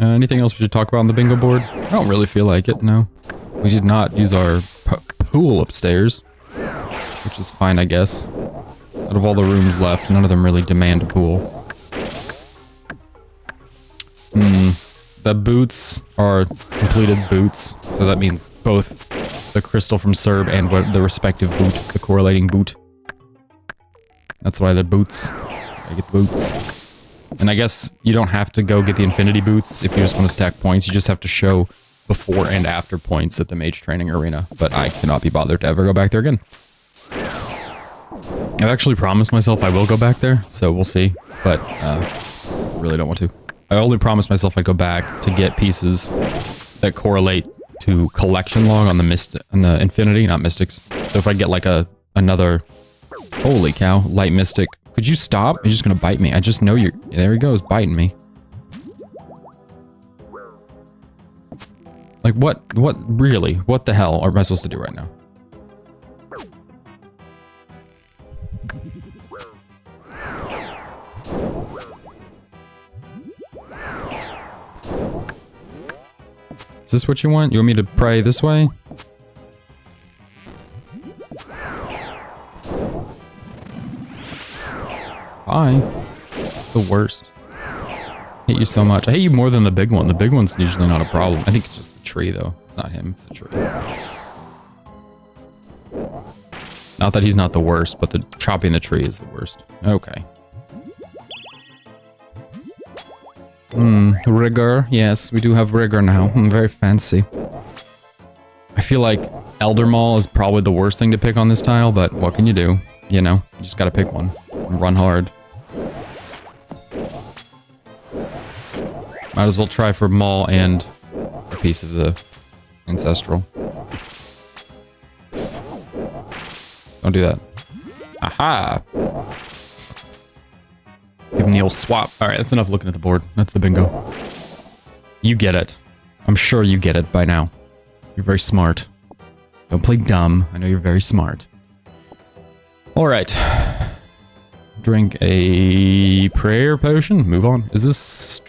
Anything else we should talk about on the bingo board? I don't really feel like it, no. We did not use our pool upstairs, which is fine, I guess. Out of all the rooms left, none of them really demand a pool. The boots are completed boots, so that means both the crystal from Serb and the respective boot, the correlating boot. That's why they're boots. I get boots. And I guess you don't have to go get the infinity boots if you just want to stack points. You just have to show before and after points at the mage training arena. But I cannot be bothered to ever go back there again. I've actually promised myself I will go back there, so we'll see. But I really don't want to. I only promised myself I'd go back to get pieces that correlate to collection log on the infinity, not mystics. So if I get like another, holy cow, light mystic. Could you stop? You're just gonna bite me. I just know you're, there he goes, biting me. Like what really? What the hell am I supposed to do right now? Is this what you want? You want me to pray this way? Bye. It's the worst. I hate you so much. I hate you more than the big one. The big one's usually not a problem. I think it's just the tree, though. It's not him, it's the tree. Not that he's not the worst, but the chopping the tree is the worst. Okay. Rigor. Yes, we do have rigor now. Very fancy. I feel like Elder Maul is probably the worst thing to pick on this tile, but what can you do? You know, you just gotta pick one and run hard. Might as well try for Maul and a piece of the Ancestral. Don't do that. Aha! Give him the old swap. Alright, that's enough looking at the board. That's the bingo. You get it. I'm sure you get it by now. You're very smart. Don't play dumb. I know you're very smart. Alright. Drink a prayer potion. Move on. Is this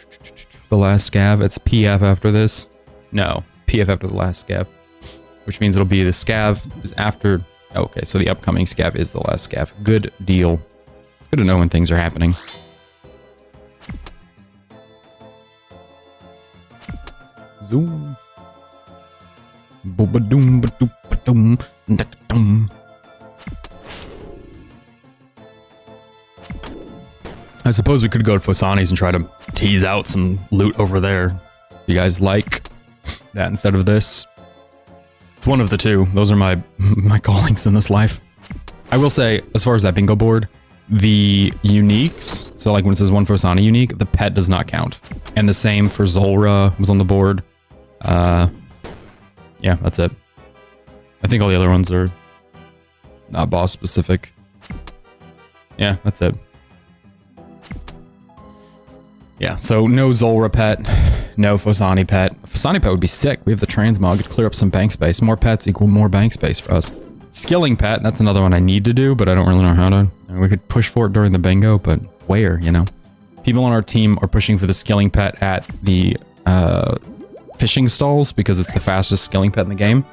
the last scav? It's PF after this? No. PF after the last scav. Which means it'll be the scav is after... Okay, so the upcoming scav is the last scav. Good deal. It's good to know when things are happening. Zoom. Boom, ba-doom, da-da-dum. I suppose we could go to Phosani's and try to tease out some loot over there. You guys like that instead of this? It's one of the two. Those are my callings in this life. I will say, as far as that bingo board, the uniques, so like when it says one Phosani unique, the pet does not count. And the same for Zulrah was on the board. Yeah, that's it. I think all the other ones are not boss specific. Yeah, that's it. Yeah, so no Zulrah pet, no Phosani pet. Phosani pet would be sick. We have the transmog to clear up some bank space. More pets equal more bank space for us. Skilling pet, that's another one I need to do, but I don't really know how to. We could push for it during the bingo, but where, you know? People on our team are pushing for the skilling pet at the fishing stalls because it's the fastest skilling pet in the game.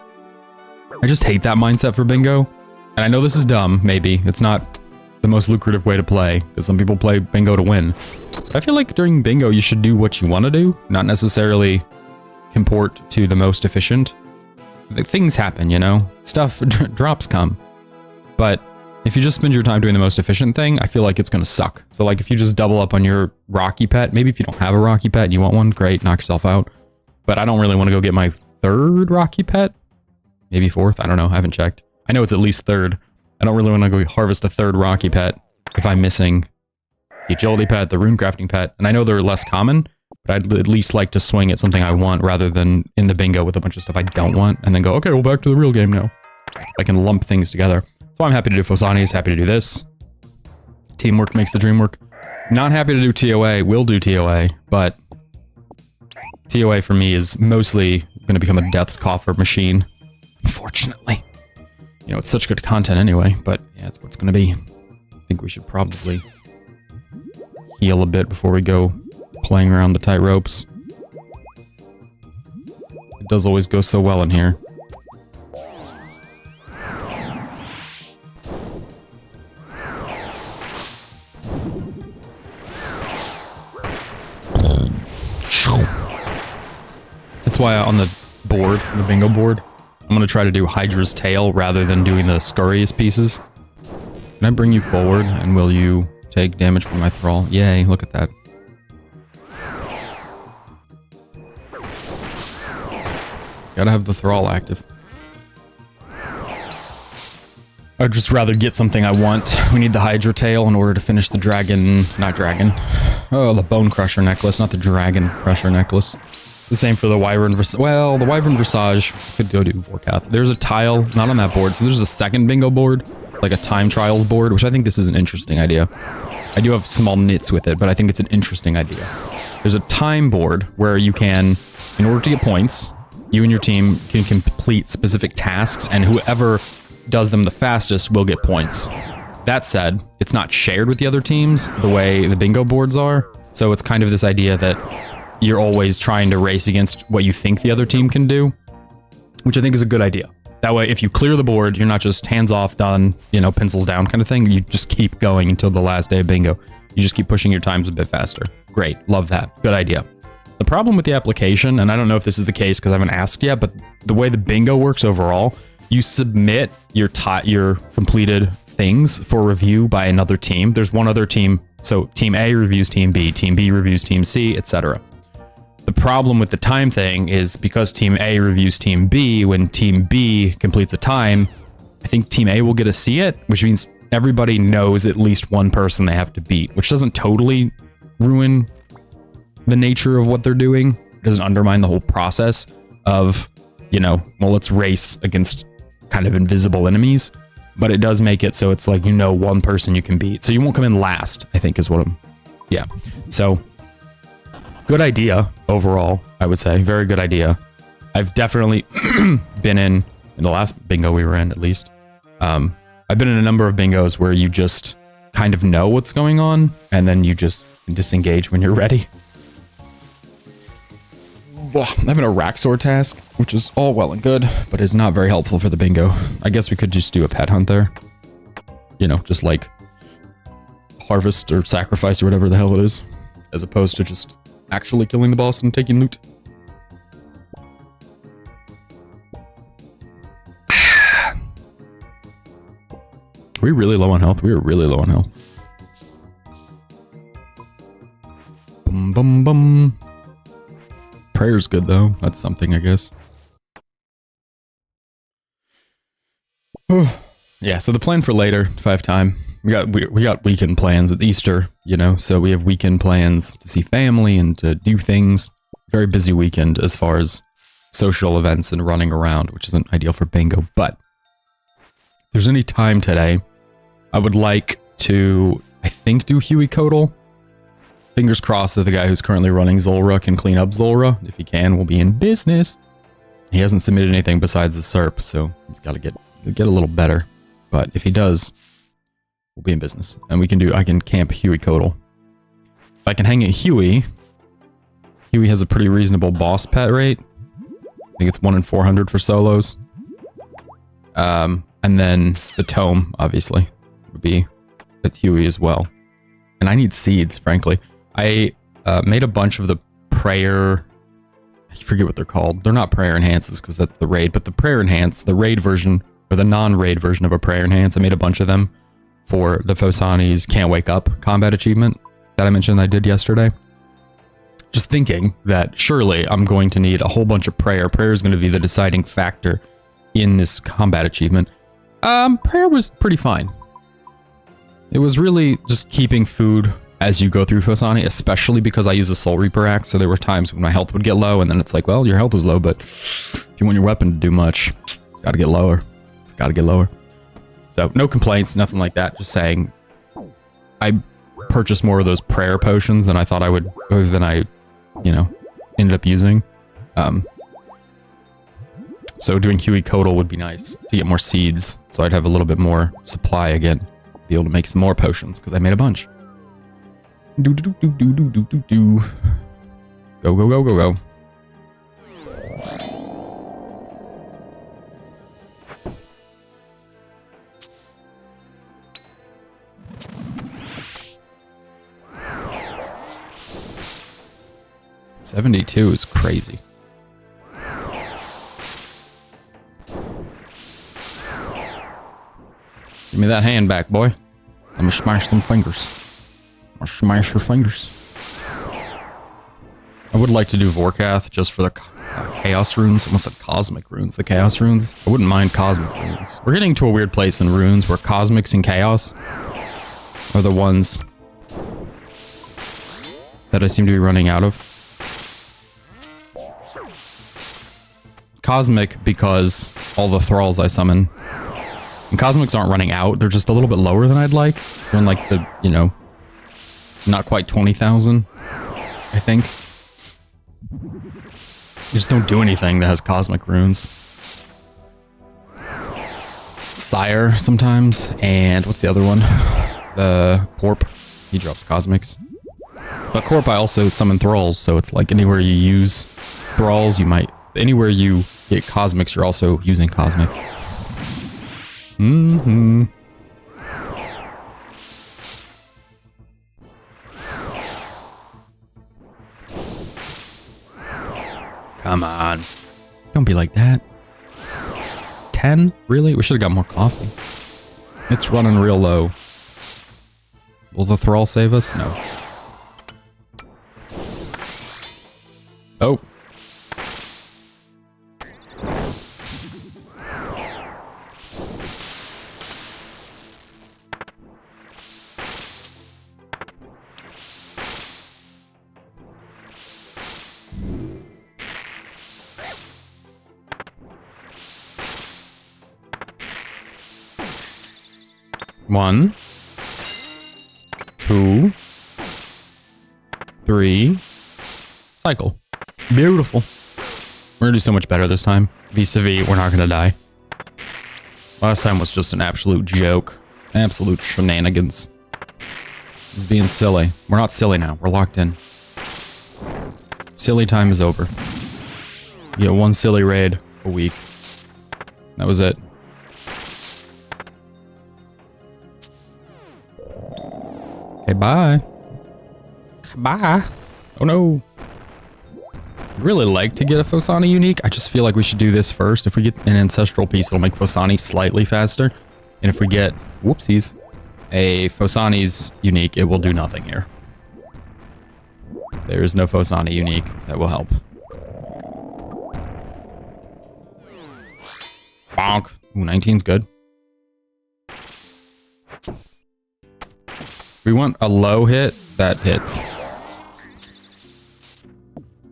I just hate that mindset for bingo. And I know this is dumb, maybe. It's not the most lucrative way to play, because some people play bingo to win. But I feel like during bingo, you should do what you want to do, not necessarily comport to the most efficient. Things happen, you know? Stuff, drops come. But if you just spend your time doing the most efficient thing, I feel like it's going to suck. So like if you just double up on your Rocky pet, maybe if you don't have a Rocky pet and you want one, great, knock yourself out. But I don't really want to go get my third Rocky pet. Maybe fourth, I don't know, I haven't checked. I know it's at least third. I don't really want to go harvest a third Rocky pet if I'm missing the agility pet, the rune crafting pet. And I know they're less common, but I'd at least like to swing at something I want rather than in the bingo with a bunch of stuff I don't want and then go, okay, well, back to the real game now. I can lump things together. So I'm happy to do Phosani's, happy to do this. Teamwork makes the dream work. Not happy to do TOA, will do TOA, but TOA for me is mostly going to become a death's coffer machine, unfortunately. You know, it's such good content anyway, but yeah, it's what it's going to be. I think we should probably heal a bit before we go playing around the tight ropes. It does always go so well in here. That's why on the board, the bingo board, I'm going to try to do Hydra's tail rather than doing the scurriest pieces. Can I bring you forward and will you take damage from my thrall? Yay, look at that. Gotta have the thrall active. I'd just rather get something I want. We need the Hydra tail in order to finish the dragon... Not dragon. Oh, the Bone Crusher necklace, not the Dragon Crusher necklace. The same for the Wyvern Visage. Well, the Wyvern Visage could go do Vorkath. There's a tile, not on that board. So there's a second bingo board, like a time trials board, which I think this is an interesting idea. I do have small nits with it, but I think it's an interesting idea. There's a time board where you can, in order to get points, you and your team can complete specific tasks, and whoever does them the fastest will get points. That said, it's not shared with the other teams the way the bingo boards are. So it's kind of this idea that you're always trying to race against what you think the other team can do, which I think is a good idea. That way, if you clear the board, you're not just hands off, done, you know, pencils down kind of thing. You just keep going until the last day of bingo. You just keep pushing your times a bit faster. Great. Love that. Good idea. The problem with the application, and I don't know if this is the case because I haven't asked yet, but the way the bingo works overall, you submit your completed things for review by another team. There's one other team. So team A reviews team B reviews team C, etc. The problem with the time thing is because team A reviews team B, when team B completes a time, I think team A will get to see it, which means everybody knows at least one person they have to beat, which doesn't totally ruin the nature of what they're doing. It doesn't undermine the whole process of, you know, well, let's race against kind of invisible enemies. But it does make it so it's like, you know, one person you can beat. So you won't come in last, I think is what I'm... Yeah. So, good idea overall, I would say. Very good idea. I've definitely been in the last bingo we were in, at least. I've been in a number of bingos where you just kind of know what's going on, and then you just disengage when you're ready. I'm having a Raxor task, which is all well and good, but is not very helpful for the bingo. I guess we could just do a pet hunt there. You know, just like harvest or sacrifice or whatever the hell it is, as opposed to just actually killing the boss and taking loot. Are we really low on health? We are really low on health. Bum bum bum. Prayer's good though. That's something, I guess. Yeah, so the plan for later, if I have time. We got weekend plans. It's Easter, you know, so we have weekend plans to see family and to do things. Very busy weekend as far as social events and running around, which isn't ideal for bingo. But if there's any time today, I would like to, I think, do Huey Codal. Fingers crossed that the guy who's currently running Zulrah can clean up Zulrah. If he can, we'll be in business. He hasn't submitted anything besides the SERP, so he's got to get a little better. But if he does, we'll be in business. And I can camp Huey Codal. If I can hang at Huey has a pretty reasonable boss pet rate. I think it's 1 in 400 for solos. And then the tome, obviously, would be at Huey as well. And I need seeds, frankly. I made a bunch of the prayer... I forget what they're called. They're not prayer enhances because that's the raid, but the prayer enhance, the raid version, or the non-raid version of a prayer enhance. I made a bunch of them for the Phosani's Can't Wake Up combat achievement that I mentioned I did yesterday. Just thinking that surely I'm going to need a whole bunch of prayer. Prayer is going to be the deciding factor in this combat achievement. Prayer was pretty fine. It was really just keeping food as you go through Phosani, especially because I use a Soul Reaper axe, so there were times when my health would get low, and then it's like, well, your health is low, but if you want your weapon to do much, it's gotta get lower. It's gotta get lower. So, no complaints, nothing like that, just saying I purchased more of those prayer potions than I thought I would, or than I, you know, ended up using. So doing Huey Codal would be nice to get more seeds, so I'd have a little bit more supply again. Be able to make some more potions, because I made a bunch. Go, go, go, go, go. $72 is crazy. Give me that hand back, boy. Let me smash them fingers. I'll smash your fingers. I would like to do Vorkath just for the Chaos runes. I almost said Cosmic runes. The Chaos runes. I wouldn't mind Cosmic runes. We're getting to a weird place in runes where Cosmics and Chaos are the ones that I seem to be running out of. Cosmic because all the thralls I summon. And Cosmics aren't running out. They're just a little bit lower than I'd like. They're in like the, you know, not quite 20,000, I think. You just don't do anything that has Cosmic runes. Sire sometimes, and what's the other one? The Corp. He drops Cosmics. But Corp I also summon Thralls, so it's like anywhere you use Thralls, you might... Anywhere you get Cosmics, you're also using Cosmics. Mm-hmm. Come on. Don't be like that. 10? Really? We should have got more coffee. It's running real low. Will the Thrall save us? No. Oh. 1, 2, 3. Cycle. Beautiful. We're gonna do so much better this time. Vis-a-vis, we're not gonna die. Last time was just an absolute joke. Absolute shenanigans. It's being silly. We're not silly now. We're locked in. Silly time is over. You get one silly raid a week. That was it. Okay, bye. Bye. Oh no. I'd really like to get a Phosani unique. I just feel like we should do this first. If we get an ancestral piece, it'll make Phosani slightly faster. And if we get, whoopsies, a Phosani's unique, it will do nothing here. There is no Phosani unique that will help. Bonk. Ooh, 19's good. We want a low hit that hits.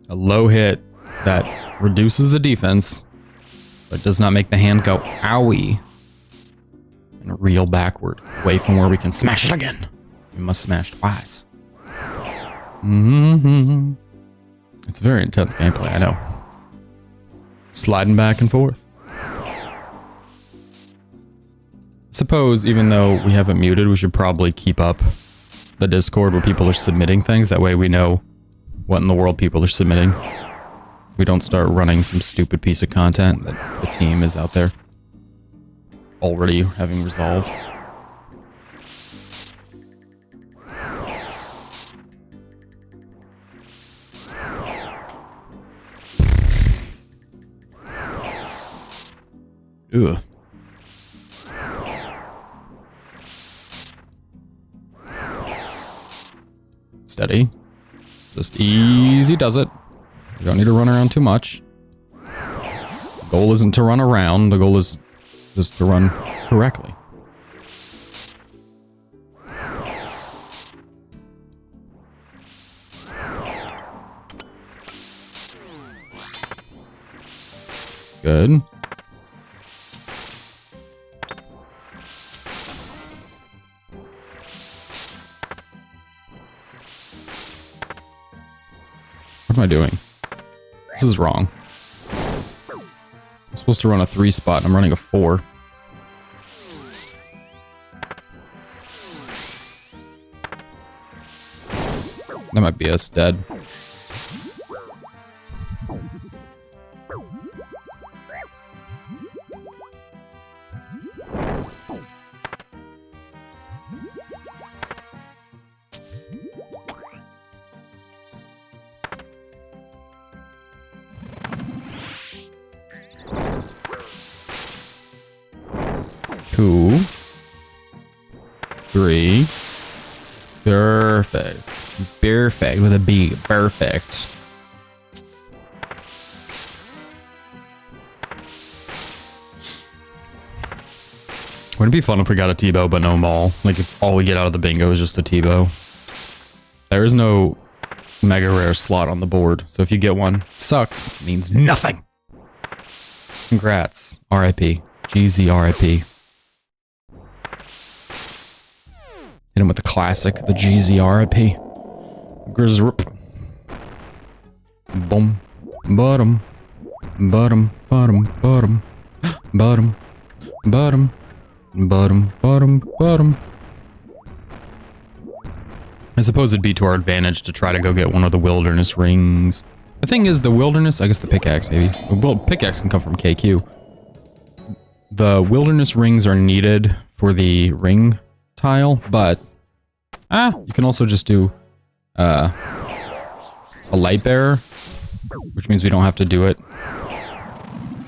A low hit that reduces the defense, but does not make the hand go owie and reel backward away from where we can smash it again. We must smash twice. It's very intense gameplay, I know. Sliding back and forth. Suppose, even though we have it muted, we should probably keep up the Discord where people are submitting things. That way we know what in the world people are submitting. We don't start running some stupid piece of content that the team is out there already having resolved. Ugh. Steady. Just easy does it. You don't need to run around too much. The goal isn't to run around, the goal is just to run correctly. Good. What am I doing? This is wrong. I'm supposed to run a 3 spot and I'm running a 4. That might be us dead. Two, 3. Perfect. Perfect with a B. Perfect. Wouldn't it be fun if we got a T-bow but no maul? Like if all we get out of the bingo is just a T-bow. There is no mega rare slot on the board, so if you get one, it sucks. Means nothing. Congrats. R.I.P. GZ R.I.P. Hit him with the classic, the GZ R.I.P. Grizzrip. Boom. Bottom. Bottom. Bottom. Bottom. Bottom. Bottom. Bottom. Bottom. Bottom. I suppose it'd be to our advantage to try to go get one of the wilderness rings. The thing is, the wilderness, I guess the pickaxe maybe. Well, pickaxe can come from KQ. The wilderness rings are needed for the ring tile, but you can also just do a light bearer, which means we don't have to do it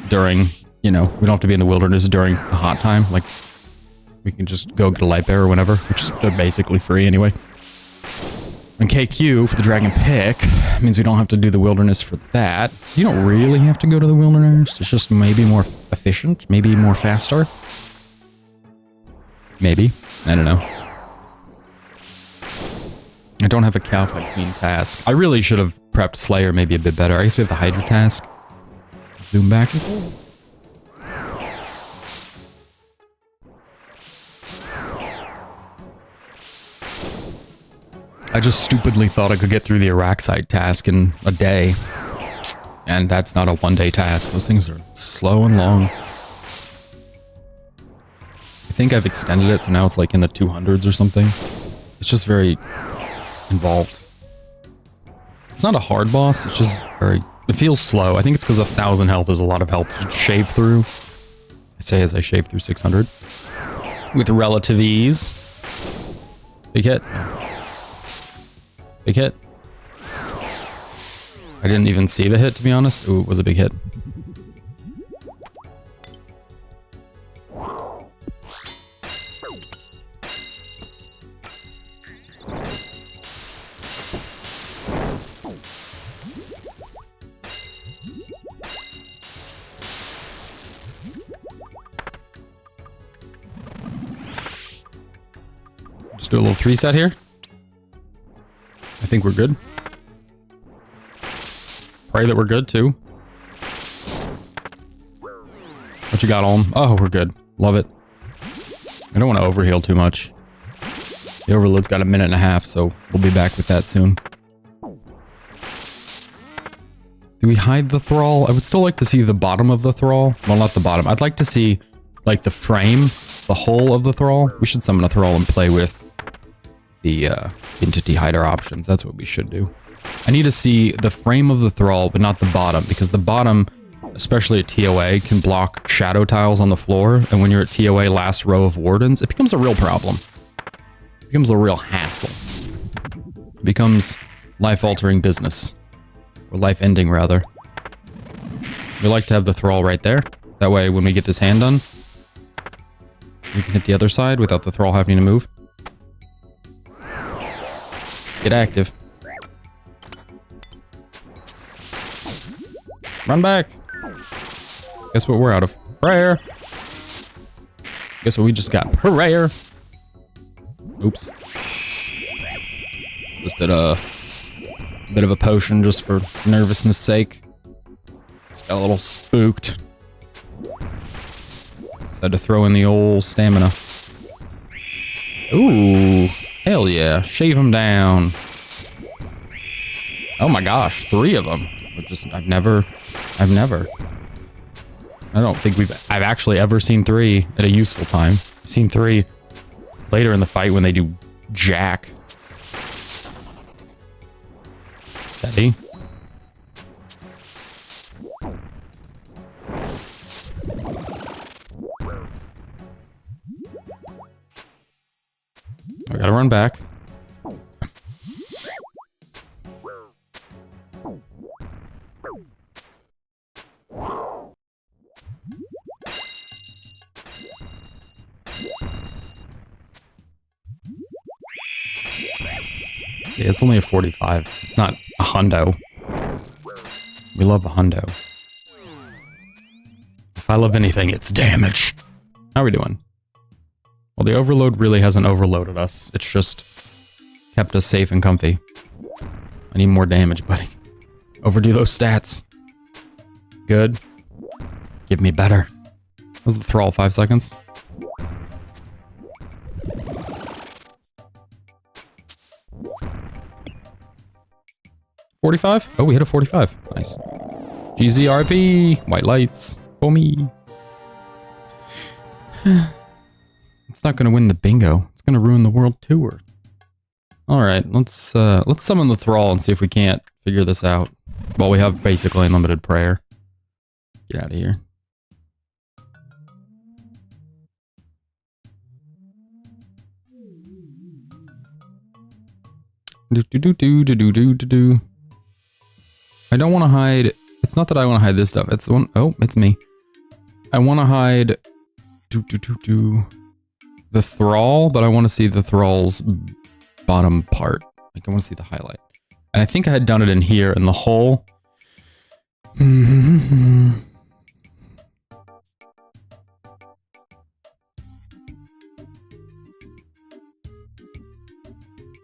during, you know, we don't have to be in the wilderness during a hot time. Like, we can just go get a light bearer whenever, which they're basically free anyway. And KQ for the dragon pick means we don't have to do the wilderness for that. So you don't really have to go to the wilderness. It's just maybe more efficient, maybe more faster. Maybe. I don't know. I don't have a Cowfight Queen task. I really should have prepped Slayer maybe a bit better. I guess we have the Hydra task. Zoom back and forth. I just stupidly thought I could get through the Araxite task in a day. And that's not a one-day task. Those things are slow and long. I think I've extended it, so now it's like in the 200s or something. It's just very involved. It's not a hard boss, it's just very... It feels slow. I think it's because 1,000 health is a lot of health to shave through. I say as I shave through 600. With relative ease. Big hit. Big hit. I didn't even see the hit, to be honest. Ooh, it was a big hit. Just do a little 3-set here. I think we're good. Pray that we're good, too. What you got, Olm? Oh, we're good. Love it. I don't want to overheal too much. The overload's got a minute and a half, so we'll be back with that soon. Do we hide the thrall? I would still like to see the bottom of the thrall. Well, not the bottom. I'd like to see, like, the frame, the whole of the thrall. We should summon a thrall and play with the entity hider options. That's what we should do. I need to see the frame of the thrall, but not the bottom, because the bottom, especially at TOA, can block shadow tiles on the floor, and when you're at TOA last row of wardens, it becomes a real problem. It becomes a real hassle. It becomes life-altering business. Or life-ending, rather. We like to have the thrall right there. That way, when we get this hand done, we can hit the other side without the thrall having to move. Get active. Run back. Guess what we're out of? Prayer. Guess what we just got? Prayer. Oops. Just did a bit of a potion just for nervousness sake. Just got a little spooked. Just had to throw in the old stamina. Ooh. Hell yeah. Shave them down. Oh my gosh. 3 of them. I've never. I don't think I've actually ever seen 3 at a useful time. I've seen 3 later in the fight when they do jack. Steady. I gotta run back. Yeah, it's only a 45. It's not a hundo. We love a hundo. If I love anything, it's damage. How are we doing? Well, the overload really hasn't overloaded us. It's just kept us safe and comfy. I need more damage, buddy. Overdo those stats. Good. Give me better. Was the thrall 5 seconds? $45? Oh, we hit a 45. Nice. GZRP. White lights. For me. It's not going to win the bingo. It's going to ruin the world tour. Alright, let's summon the thrall and see if we can't figure this out. Well, we have basically unlimited prayer. Get out of here. Do. I don't want to hide. It's not that I want to hide this stuff. It's one. Oh, it's me. I want to hide. The thrall, but I want to see the thrall's bottom part. Like I want to see the highlight. And I think I had done it in here in the hole.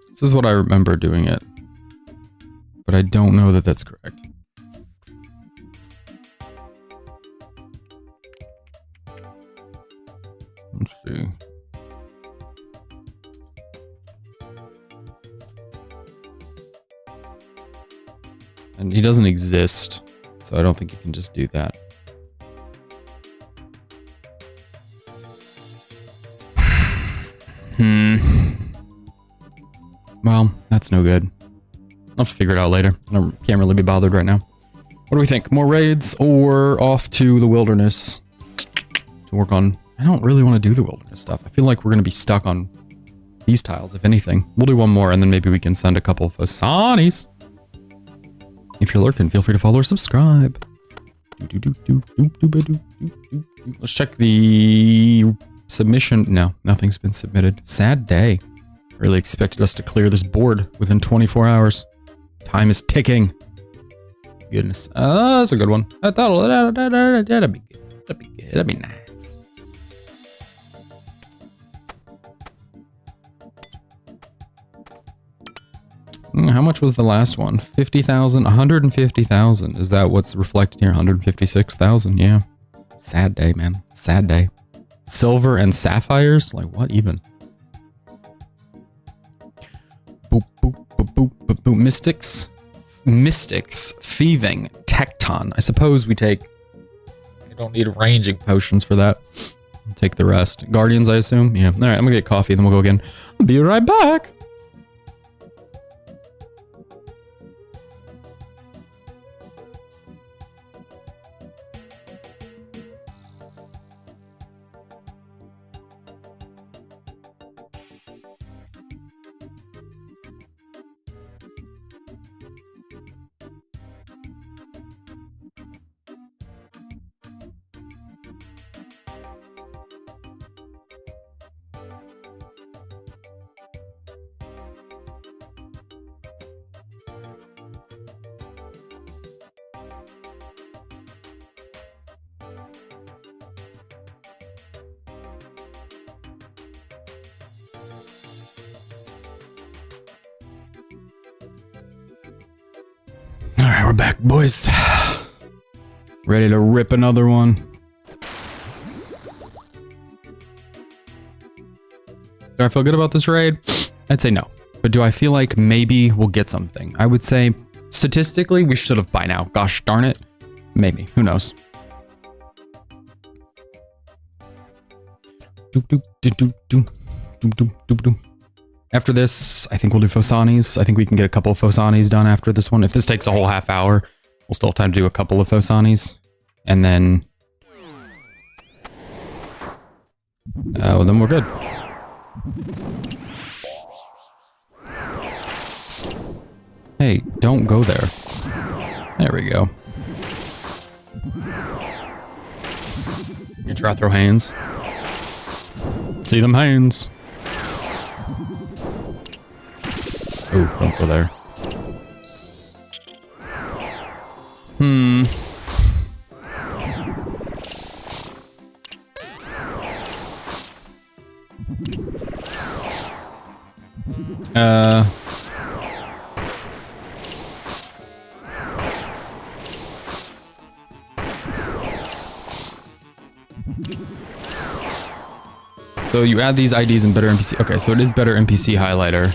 This is what I remember doing it. But I don't know that that's correct. Let's see. And he doesn't exist, so I don't think you can just do that. Well, that's no good. I'll have to figure it out later. I can't really be bothered right now. What do we think? More raids or off to the wilderness to work on? I don't really want to do the wilderness stuff. I feel like we're going to be stuck on these tiles, if anything. We'll do one more, and then maybe we can send a couple of Phosanis. If you're lurking, feel free to follow or subscribe. Let's check the submission. No, nothing's been submitted. Sad day. Really expected us to clear this board within 24 hours. Time is ticking. Goodness. That's a good one. That'll be good. That'd be good. That'd be nice. How much was the last one? 50,000? 150,000. Is that what's reflected here? 156,000. Yeah. Sad day, man. Sad day. Silver and sapphires? Like, what even? Boop, boop, boop, boop, boop, boop. Mystics. Thieving. Tecton. I suppose we take... I don't need ranging potions for that. I'll take the rest. Guardians, I assume? Yeah. Alright, I'm gonna get coffee, then we'll go again. I'll be right back. Alright, we're back, boys. Ready to rip another one. Do I feel good about this raid? I'd say no. But do I feel like maybe we'll get something? I would say, statistically, we should have by now. Gosh darn it. Maybe. Who knows? After this, I think we'll do Phosanis. I think we can get a couple of Phosanis done after this one. If this takes a whole half hour, we'll still have time to do a couple of Phosanis. And then... well, then we're good. Hey, don't go there. There we go. You try to throw hands. See them hands. Oh, don't go there. So you add these IDs in better NPC. Okay, so it is better NPC highlighter.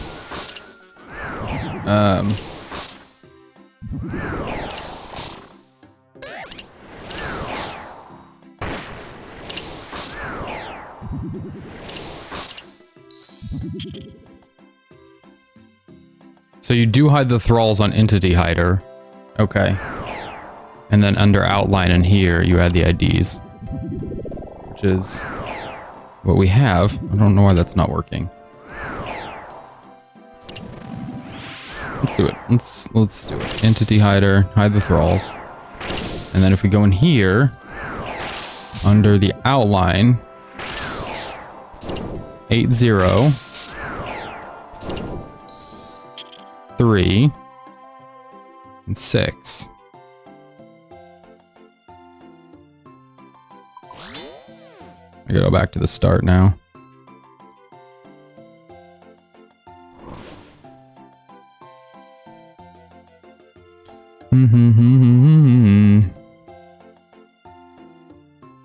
So you do hide the thralls on Entity Hider. Okay. And then under Outline in here, you add the IDs. Which is what we have. I don't know why that's not working. Let's do it. Let's do it. Entity Hider, hide the thralls. And then if we go in here, under the Outline, 80, 3, and 6. I gotta go back to the start now.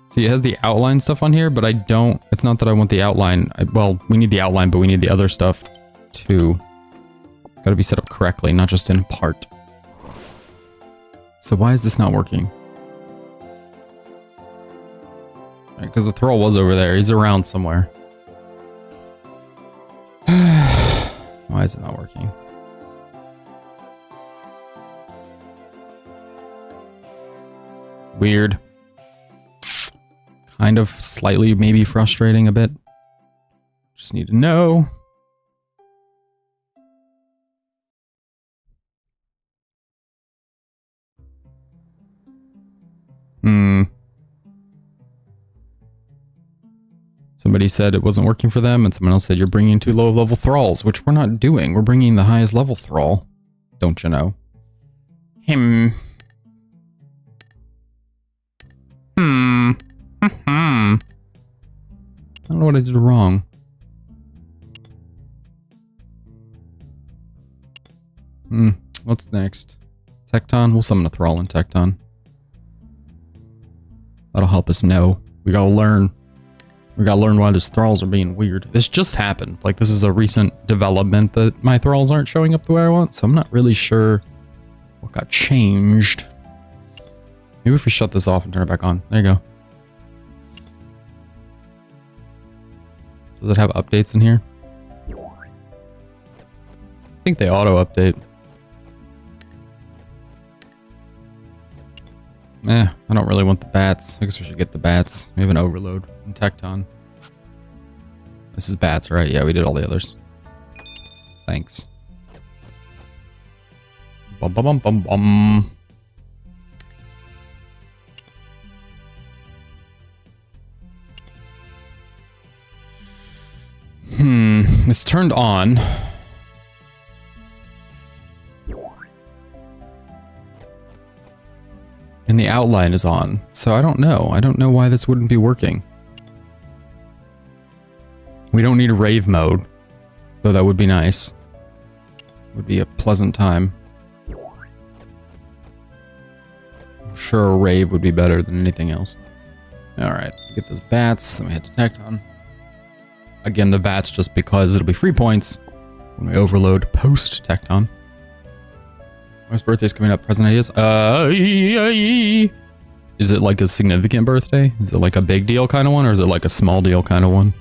See, it has the outline stuff on here, but I don't... It's not that I want the outline. Well, we need the outline, but we need the other stuff too. Gotta be set up correctly, not just in part. So why is this not working? Because the thrall was over there. He's around somewhere. Why is it not working? Weird. Kind of slightly maybe frustrating a bit. Just need to know. Somebody said it wasn't working for them, and someone else said you're bringing too low level thralls, which we're not doing. We're bringing the highest level thrall. Don't you know? I don't know what I did wrong. What's next? Tecton? We'll summon a thrall in Tecton. That'll help us know. We gotta learn. We gotta learn why these thralls are being weird. This just happened. Like, this is a recent development that my thralls aren't showing up the way I want, so I'm not really sure what got changed. Maybe if we shut this off and turn it back on. There you go. Does it have updates in here? I think they auto-update. I don't really want the bats. I guess we should get the bats. We have an overload in Tecton. This is bats, right? Yeah, we did all the others. Thanks. Bum bum bum bum bum. It's turned on. And the outline is on. So I don't know. I don't know why this wouldn't be working. We don't need a rave mode, though that would be nice. Would be a pleasant time. I'm sure a rave would be better than anything else. Alright, get those bats, then we head to Tecton. Again, the bats just because it'll be free points when we overload post Tecton. My birthday's coming up. Present ideas? Is it like a significant birthday? Is it like a big deal kind of one, or is it like a small deal kind of one?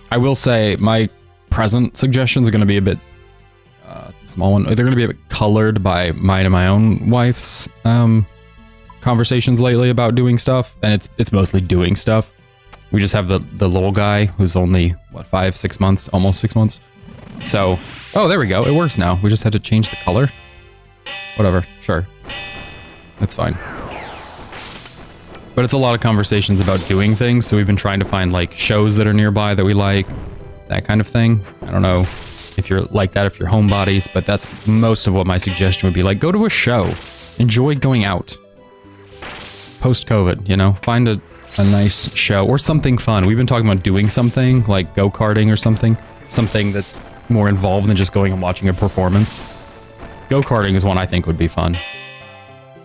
I will say my present suggestions are going to be a bit, it's a small one. They're going to be a bit colored by mine and my own wife's conversations lately about doing stuff, and it's mostly doing stuff. We just have the little guy who's only what 5-6 months, almost 6 months. So, oh, there we go. It works now. We just had to change the color. Whatever, sure. That's fine. But it's a lot of conversations about doing things, so we've been trying to find like shows that are nearby that we like, that kind of thing. I don't know if you're like that, if you're homebodies, but that's most of what my suggestion would be. Like, go to a show. Enjoy going out. Post-COVID, you know? Find a nice show or something fun. We've been talking about doing something, like go-karting or something. Something that's more involved than just going and watching a performance. Go-karting is one I think would be fun.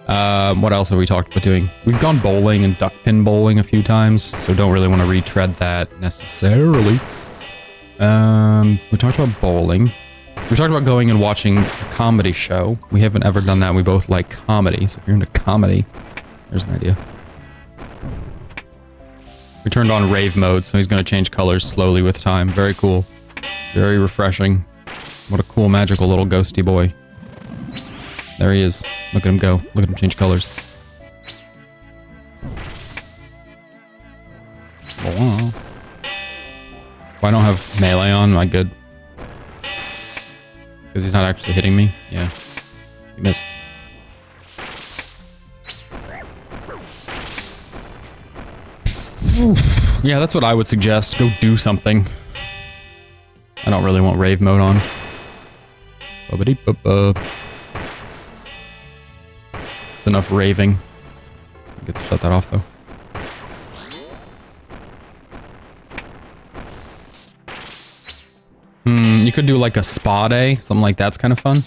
What else have we talked about doing? We've gone bowling and duck pin bowling a few times, so don't really want to retread that necessarily. We talked about bowling. We talked about going and watching a comedy show. We haven't ever done that. We both like comedy, so if you're into comedy, there's an idea. We turned on rave mode, so he's going to change colors slowly with time. Very cool. Very refreshing. What a cool, magical little ghosty boy. There he is. Look at him go. Look at him change colors. Oh, wow. Why don't have melee on? Am I good? Because he's not actually hitting me? Yeah. He missed. Yeah, that's what I would suggest. Go do something. I don't really want rave mode on. It's enough raving. Get to shut that off though. You could do like a spa day, something like that's kind of fun.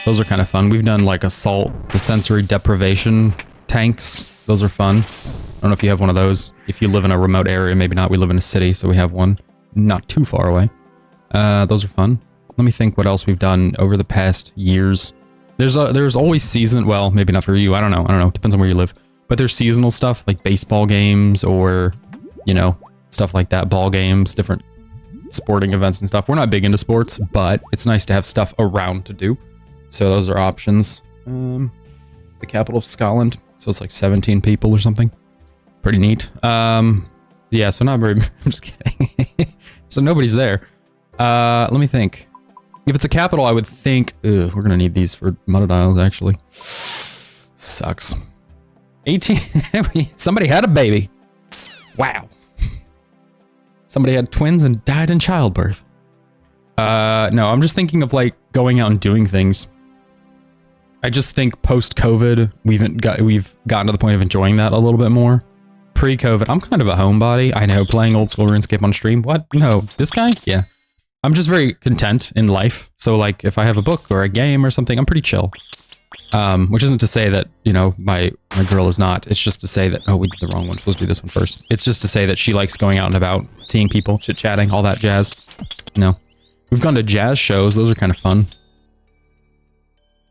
Those are kind of fun. We've done like assault, the sensory deprivation tanks. Those are fun. I don't know if you have one of those. If you live in a remote area, maybe not. We live in a city, so we have one not too far away. Those are fun. Let me think what else we've done over the past years. There's always season. Well, maybe not for you. I don't know. Depends on where you live. But there's seasonal stuff like baseball games or, you know, stuff like that. Ball games, different sporting events and stuff. We're not big into sports, but it's nice to have stuff around to do. So those are options. The capital of Scotland. So it's like 17 people or something. Pretty neat. Yeah, so not very... I'm just kidding. So nobody's there. Let me think. If it's a capital, I would think... Ugh, we're going to need these for monodiles, actually. Sucks. 18... Somebody had a baby. Wow. Somebody had twins and died in childbirth. No, I'm just thinking of, like, going out and doing things. I just think post-COVID, we've gotten to the point of enjoying that a little bit more. Pre-COVID, I'm kind of a homebody. I know, playing old school RuneScape on stream. What? No, this guy? Yeah. I'm just very content in life. So, like, if I have a book or a game or something, I'm pretty chill. Which isn't to say that, you know, my girl is not. It's just to say that... Oh, we did the wrong one. We're supposed to do this one first. It's just to say that she likes going out and about, seeing people, chit-chatting, all that jazz. You know. We've gone to jazz shows. Those are kind of fun.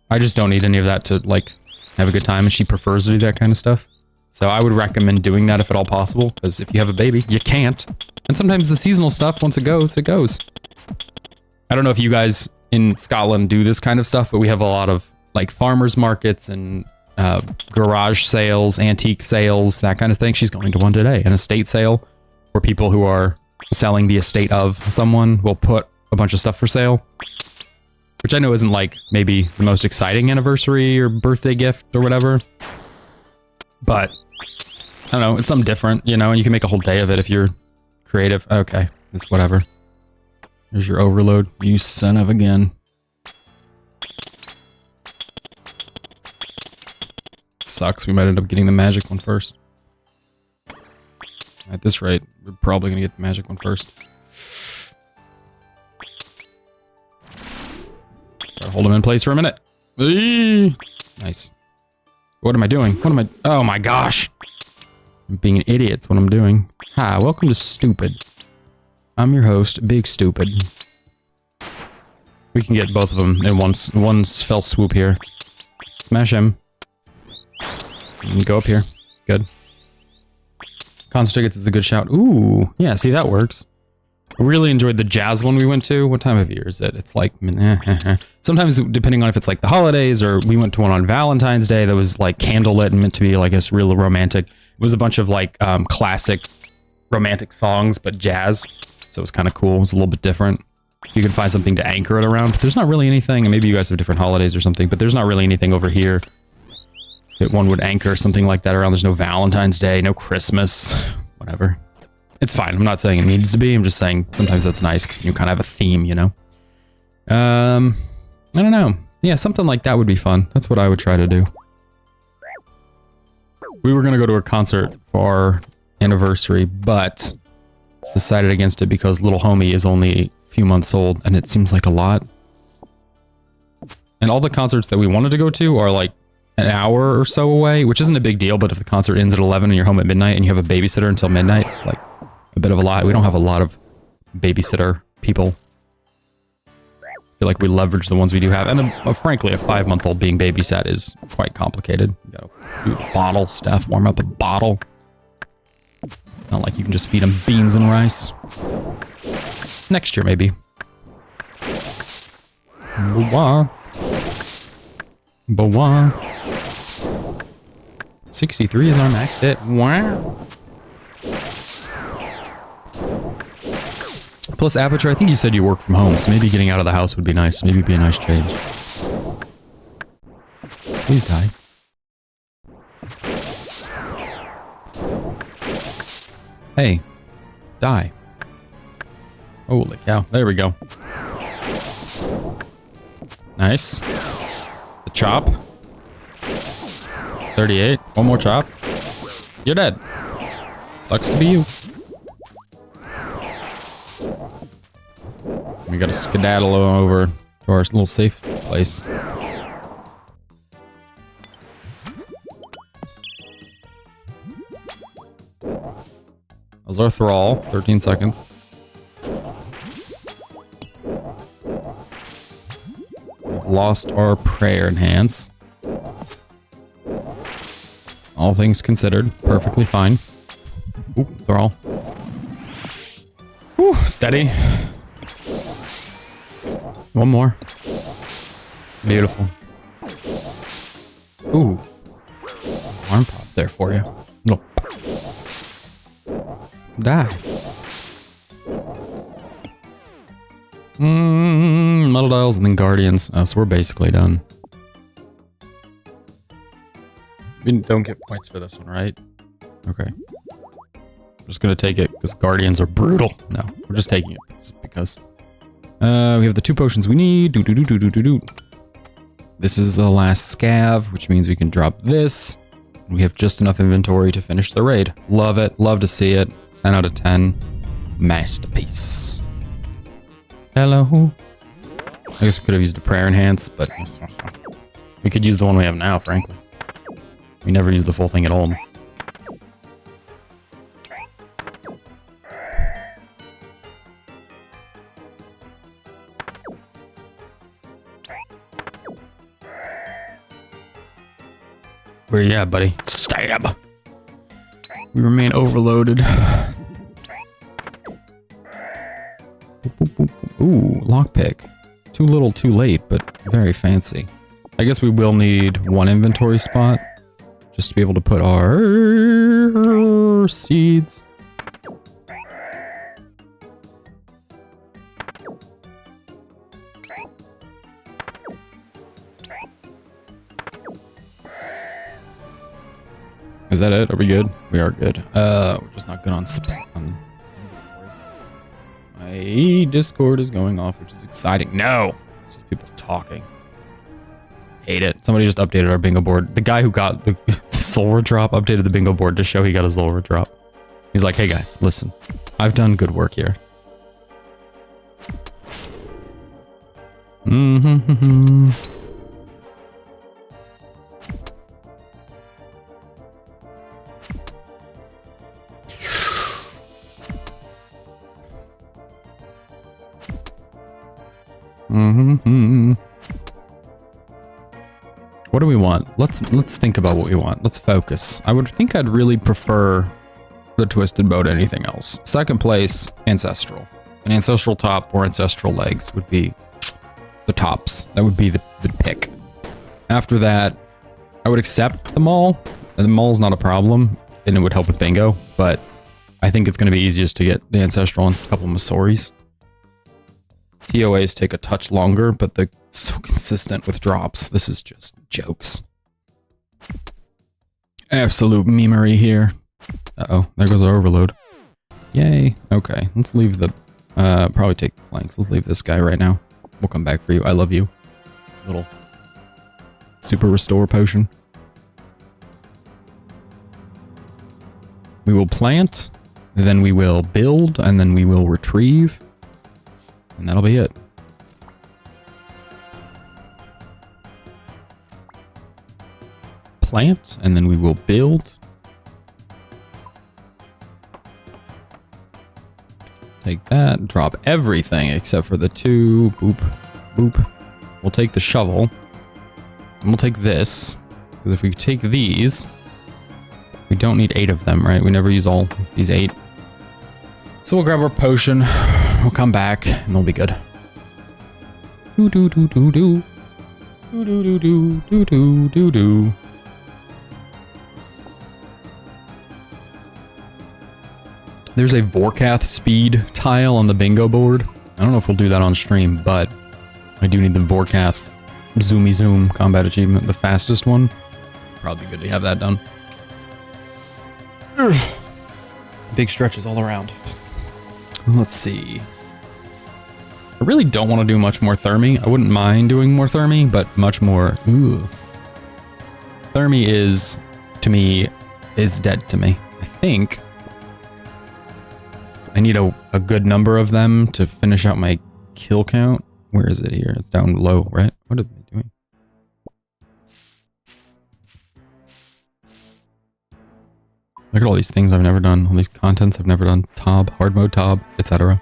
I just don't need any of that to, like, have a good time, and she prefers to do that kind of stuff. So I would recommend doing that if at all possible, because if you have a baby, you can't. And sometimes the seasonal stuff, once it goes, it goes. I don't know if you guys in Scotland do this kind of stuff, but we have a lot of, like, farmers markets and garage sales, antique sales, that kind of thing. She's going to one today, an estate sale, where people who are selling the estate of someone will put a bunch of stuff for sale. Which I know isn't, like, maybe the most exciting anniversary or birthday gift or whatever. But, I don't know, it's something different, you know, and you can make a whole day of it if you're creative. Okay, it's whatever. There's your overload, you son of a gun. Sucks, we might end up getting the magic one first. At this rate, we're probably gonna get the magic one first. Gotta hold him in place for a minute. Eee! Nice. What am I doing? What am I... Oh my gosh! I'm being an idiot, that's what I'm doing. Hi, welcome to Stupid. I'm your host, Big Stupid. We can get both of them in one fell swoop here. Smash him. And go up here. Good. Concert tickets is a good shout. Ooh, yeah, see, that works. I really enjoyed the jazz one we went to. What time of year is it? It's like... Sometimes, depending on if it's like the holidays, or we went to one on Valentine's Day that was like candlelit and meant to be like a real romantic. It was a bunch of like classic romantic songs, but jazz. So it was kind of cool. It was a little bit different. You can find something to anchor it around. But there's not really anything, and maybe you guys have different holidays or something, but there's not really anything over here that one would anchor something like that around. There's no Valentine's Day, no Christmas, whatever. It's fine. I'm not saying it needs to be. I'm just saying sometimes that's nice because you kind of have a theme, you know? I don't know. Yeah, something like that would be fun. That's what I would try to do. We were going to go to a concert for our anniversary, but decided against it because little homie is only a few months old, and it seems like a lot. And all the concerts that we wanted to go to are like an hour or so away, which isn't a big deal, but if the concert ends at 11 and you're home at midnight and you have a babysitter until midnight, it's like a bit of a lot. We don't have a lot of babysitter people. I feel like we leverage the ones we do have. And frankly, a 5-month-old being babysat is quite complicated. You gotta do bottle stuff, warm up a bottle. Not like you can just feed them beans and rice. Next year, maybe. Boah. Boah. 63 is our max hit. Wow. Plus Aperture, I think you said you work from home, so maybe getting out of the house would be nice. Maybe it'd be a nice change. Please die. Hey. Die. Holy cow. There we go. Nice. The chop. 38. One more chop. You're dead. Sucks to be you. We gotta skedaddle over to our little safe place. That was our thrall. 13 seconds. lost our prayer enhance. All things considered, perfectly fine. Ooh, Thrall. Whew, steady. One more. Beautiful. Ooh. Arm pop there for you. No. Die. Metal Dials and then Guardians. Oh, so we're basically done. We don't get points for this one, right? Okay. I'm just gonna take it because Guardians are brutal. No, we're just taking it just because. We have the 2 potions we need. This is the last scav, which means we can drop this. We have just enough inventory to finish the raid. Love it. Love to see it. 10 out of 10. Masterpiece. Hello. I guess we could have used the prayer enhance, but we could use the one we have now, frankly. We never use the full thing at all. Where you at, buddy? Stab! We remain overloaded. Ooh, lockpick. Too little, too late, but very fancy. I guess we will need 1 inventory spot just to be able to put our seeds. Is that it? Are we good? We are good. We're just not good on supply. My Discord is going off, which is exciting. No! It's just people talking. Hate it. Somebody just updated our bingo board. The guy who got the Zulrah drop updated the bingo board to show he got a Zulrah drop. He's like, hey guys, listen. I've done good work here. What do we want? Let's think about what we want. Let's focus. I would think I'd really prefer the Twisted Bow to anything else. Second place, Ancestral. An Ancestral top or Ancestral legs would be the tops. That would be the pick. After that, I would accept the Maul. The Maul's not a problem, and it would help with bingo, but I think it's going to be easiest to get the Ancestral and a couple of Masoris. TOAs take a touch longer, but they're so consistent with drops. This is just jokes. Absolute memery here. Uh-oh, there goes our overload. Yay. Okay, let's leave the... probably take the planks. Let's leave this guy right now. We'll come back for you. I love you. Little super restore potion. We will plant, then we will build, and then we will retrieve. And that'll be it. Plant, and then we will build. Take that, drop everything except for the 2. Boop, boop. We'll take the shovel. And we'll take this. Because if we take these, we don't need 8 of them, right? We never use all these 8. So we'll grab our potion. We'll come back and we'll be good. Do do do do do. Do do do do do do do do. There's a Vorkath speed tile on the bingo board. I don't know if we'll do that on stream, but I do need the Vorkath Zoomy Zoom combat achievement, the fastest one. Probably good to have that done. Ugh. Big stretches all around. Let's see. I really don't want to do much more Thermi. I wouldn't mind doing more Thermi, but much more... Ooh. Thermi is, to me, is dead to me. I think I need a good number of them to finish out my kill count. Where is it here? It's down low, right? What are they doing? Look at all these things I've never done. All these contents I've never done. Tob, hard mode Tob, etc.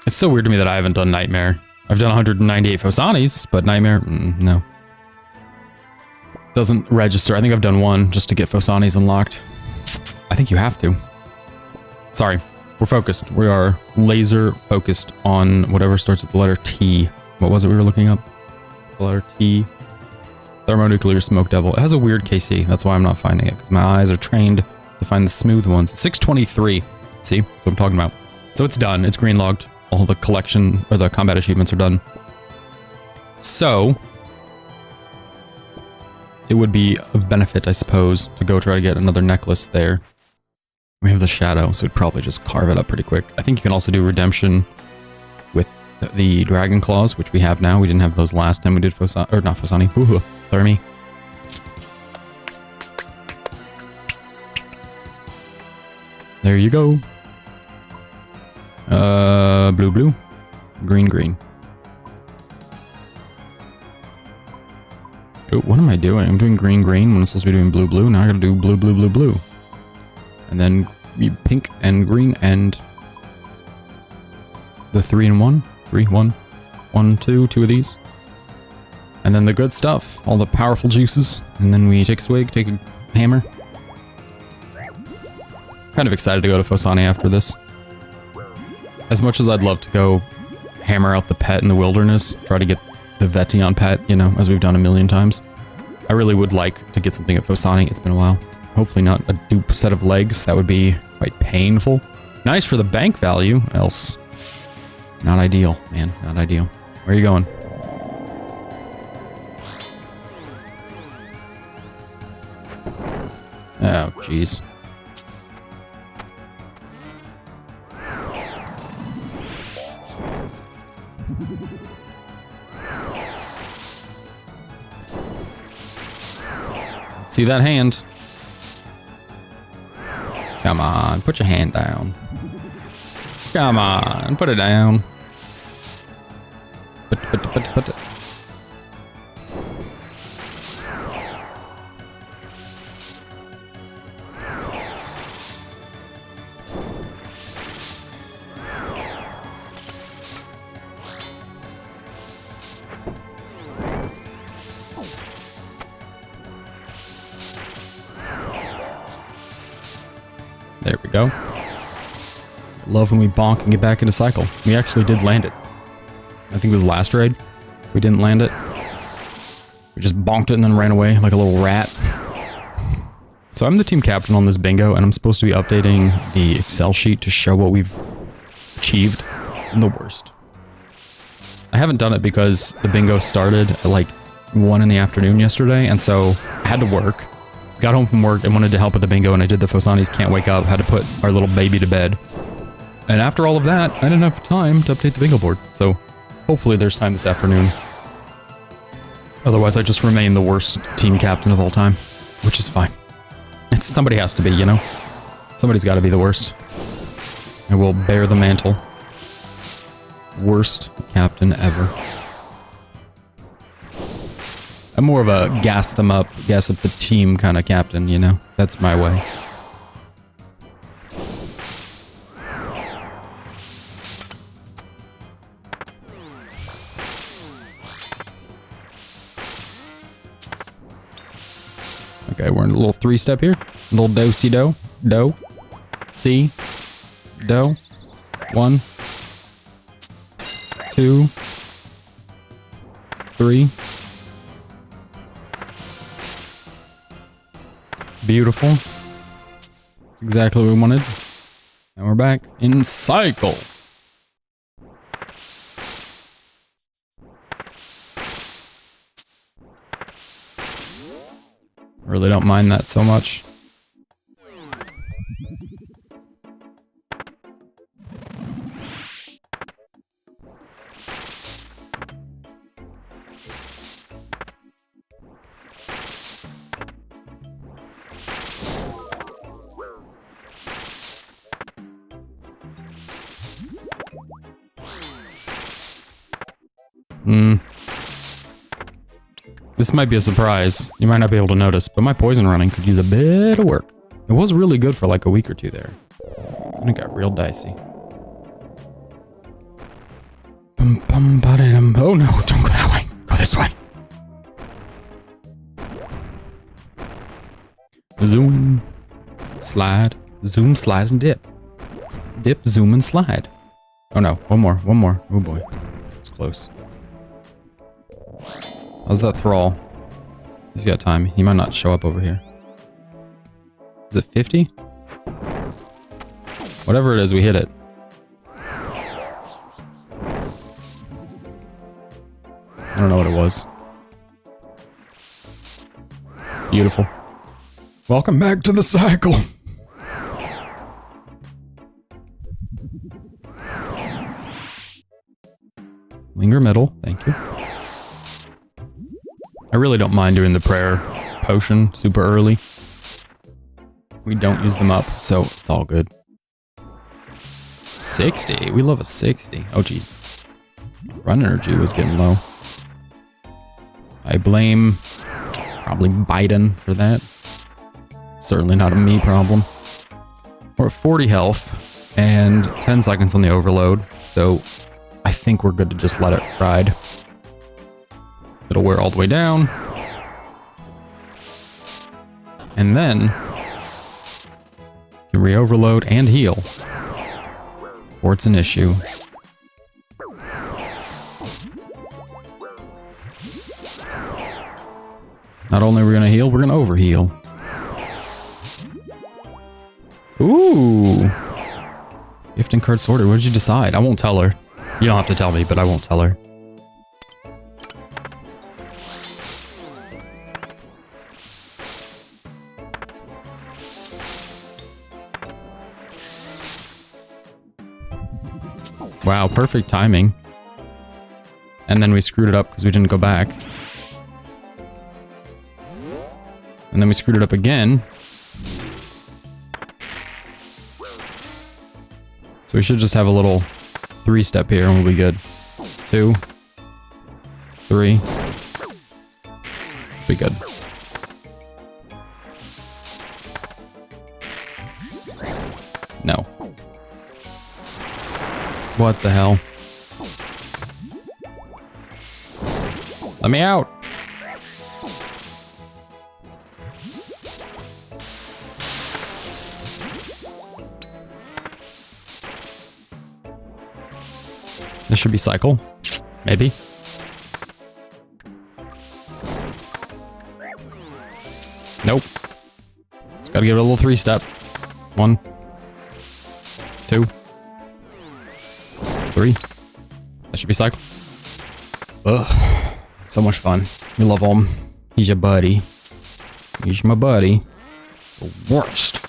It's so weird to me that I haven't done Nightmare. I've done 198 Fosanis, but Nightmare, no. Doesn't register. I think I've done one just to get Fosanis unlocked. I think you have to. Sorry, we're focused. We are laser focused on whatever starts with the letter T. What was it we were looking up? The letter T. Thermonuclear Smoke Devil. It has a weird KC. That's why I'm not finding it, because my eyes are trained to find the smooth ones. 623. See? That's what I'm talking about. So it's done. It's green logged. All the collection or the combat achievements are done. So it would be of benefit, I suppose, to go try to get another necklace there. We have the shadow, so we'd probably just carve it up pretty quick. I think you can also do redemption with the dragon claws, which we have now. We didn't have those last time we did Fosani, or not Fosani, Thermi. There you go. Blue, blue. Green, green. Oh, what am I doing? I'm doing green, green when I'm supposed to be doing blue, blue. Now I gotta do blue, blue, blue, blue. And then pink and green and the 3 in 1. 3, 1. 1, 2. 2 of these. And then the good stuff. All the powerful juices. And then we take a swig, take a hammer. Kind of excited to go to Fosani after this. As much as I'd love to go hammer out the pet in the wilderness, try to get the Vetion pet, you know, as we've done a million times. I really would like to get something at Fosani. It's been a while. Hopefully not a dupe set of legs. That would be quite painful. Nice for the bank value, else not ideal, man. Not ideal. Where are you going? Oh, jeez. See that hand? Come on, put your hand down. Come on, put it down. Put it. There we go. Love when we bonk and get back into cycle. We actually did land it. I think it was last raid. We didn't land it. We just bonked it and then ran away like a little rat. So I'm the team captain on this bingo, and I'm supposed to be updating the Excel sheet to show what we've achieved. I'm the worst. I haven't done it because the bingo started at like 1 in the afternoon yesterday, and so I had to work. Got home from work and wanted to help with the bingo, and I did the Fosani's Can't Wake Up, had to put our little baby to bed. And after all of that, I didn't have time to update the bingo board, so hopefully there's time this afternoon. Otherwise, I just remain the worst team captain of all time, which is fine. Somebody has to be, you know? Somebody's got to be the worst. I will bear the mantle. Worst captain ever. I'm more of a gas them up, gas up the team kind of captain, you know? That's my way. Okay, we're in a little 3-step here. A little do-si-do. Do. Si. Do. 1. 2. 3. Beautiful. That's exactly what we wanted. And we're back in cycle. Really don't mind that so much. This might be a surprise. You might not be able to notice, but my poison running could use a bit of work. It was really good for like a week or two there. And it got real dicey. Oh no, don't go that way. Go this way. Zoom. Slide. Zoom, slide, and dip. Dip, zoom, and slide. Oh no, one more. Oh boy. It's close. How's that thrall? He's got time. He might not show up over here. Is it 50? Whatever it is, we hit it. I don't know what it was. Beautiful. Welcome back to the cycle. Linger middle, thank you. I really don't mind doing the prayer potion super early. We don't use them up, so it's all good. 60, we love a 60. Oh geez. Run energy was getting low. I blame probably Biden for that. Certainly not a me problem. We're at 40 health and 10 seconds on the overload, so I think we're good to just let it ride. It'll wear all the way down. And then you can re-overload and heal. Or it's an issue. Not only are we gonna heal, we're gonna overheal. Ooh. Gifting card sorted. What did you decide? I won't tell her. You don't have to tell me, but I won't tell her. Wow, perfect timing. And then we screwed it up because we didn't go back. And then we screwed it up again. So we should just have a little 3-step here and we'll be good. 2, 3. Be good. No. What the hell? Let me out! This should be cycle. Maybe. Nope. Just gotta give it a little 3-step. 1, 2, 3. That should be cycle. Ugh. So much fun. We love him. He's your buddy. He's my buddy. The worst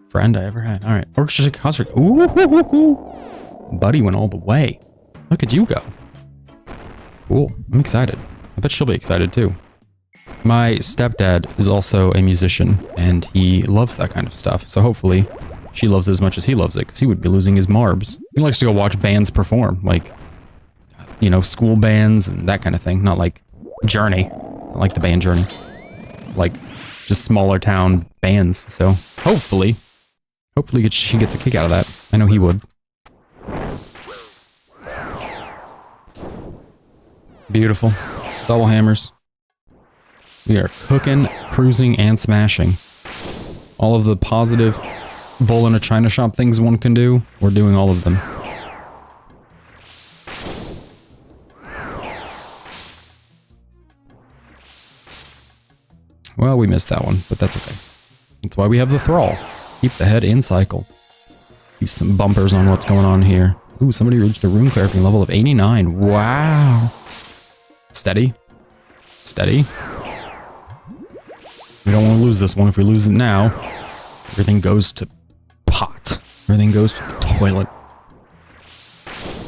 friend I ever had. Alright. Orchestra concert. Ooh. Buddy went all the way. Look at you go. Cool. I'm excited. I bet she'll be excited too. My stepdad is also a musician and he loves that kind of stuff. So hopefully she loves it as much as he loves it because he would be losing his marbs. He likes to go watch bands perform, like, you know, school bands and that kind of thing. Not like Journey. Not like the band Journey. Like just smaller town bands. So hopefully she gets a kick out of that. I know he would. Beautiful. Double hammers. We are cooking, cruising, and smashing. All of the positive bull in a china shop things one can do, we're doing all of them. Well, we missed that one, but that's okay. That's why we have the thrall. Keep the head in cycle. Keep some bumpers on what's going on here. Ooh, somebody reached a rune cleric level of 89. Wow. Steady. Steady. We don't want to lose this one. If we lose it now, everything goes to pot. Everything goes to the toilet.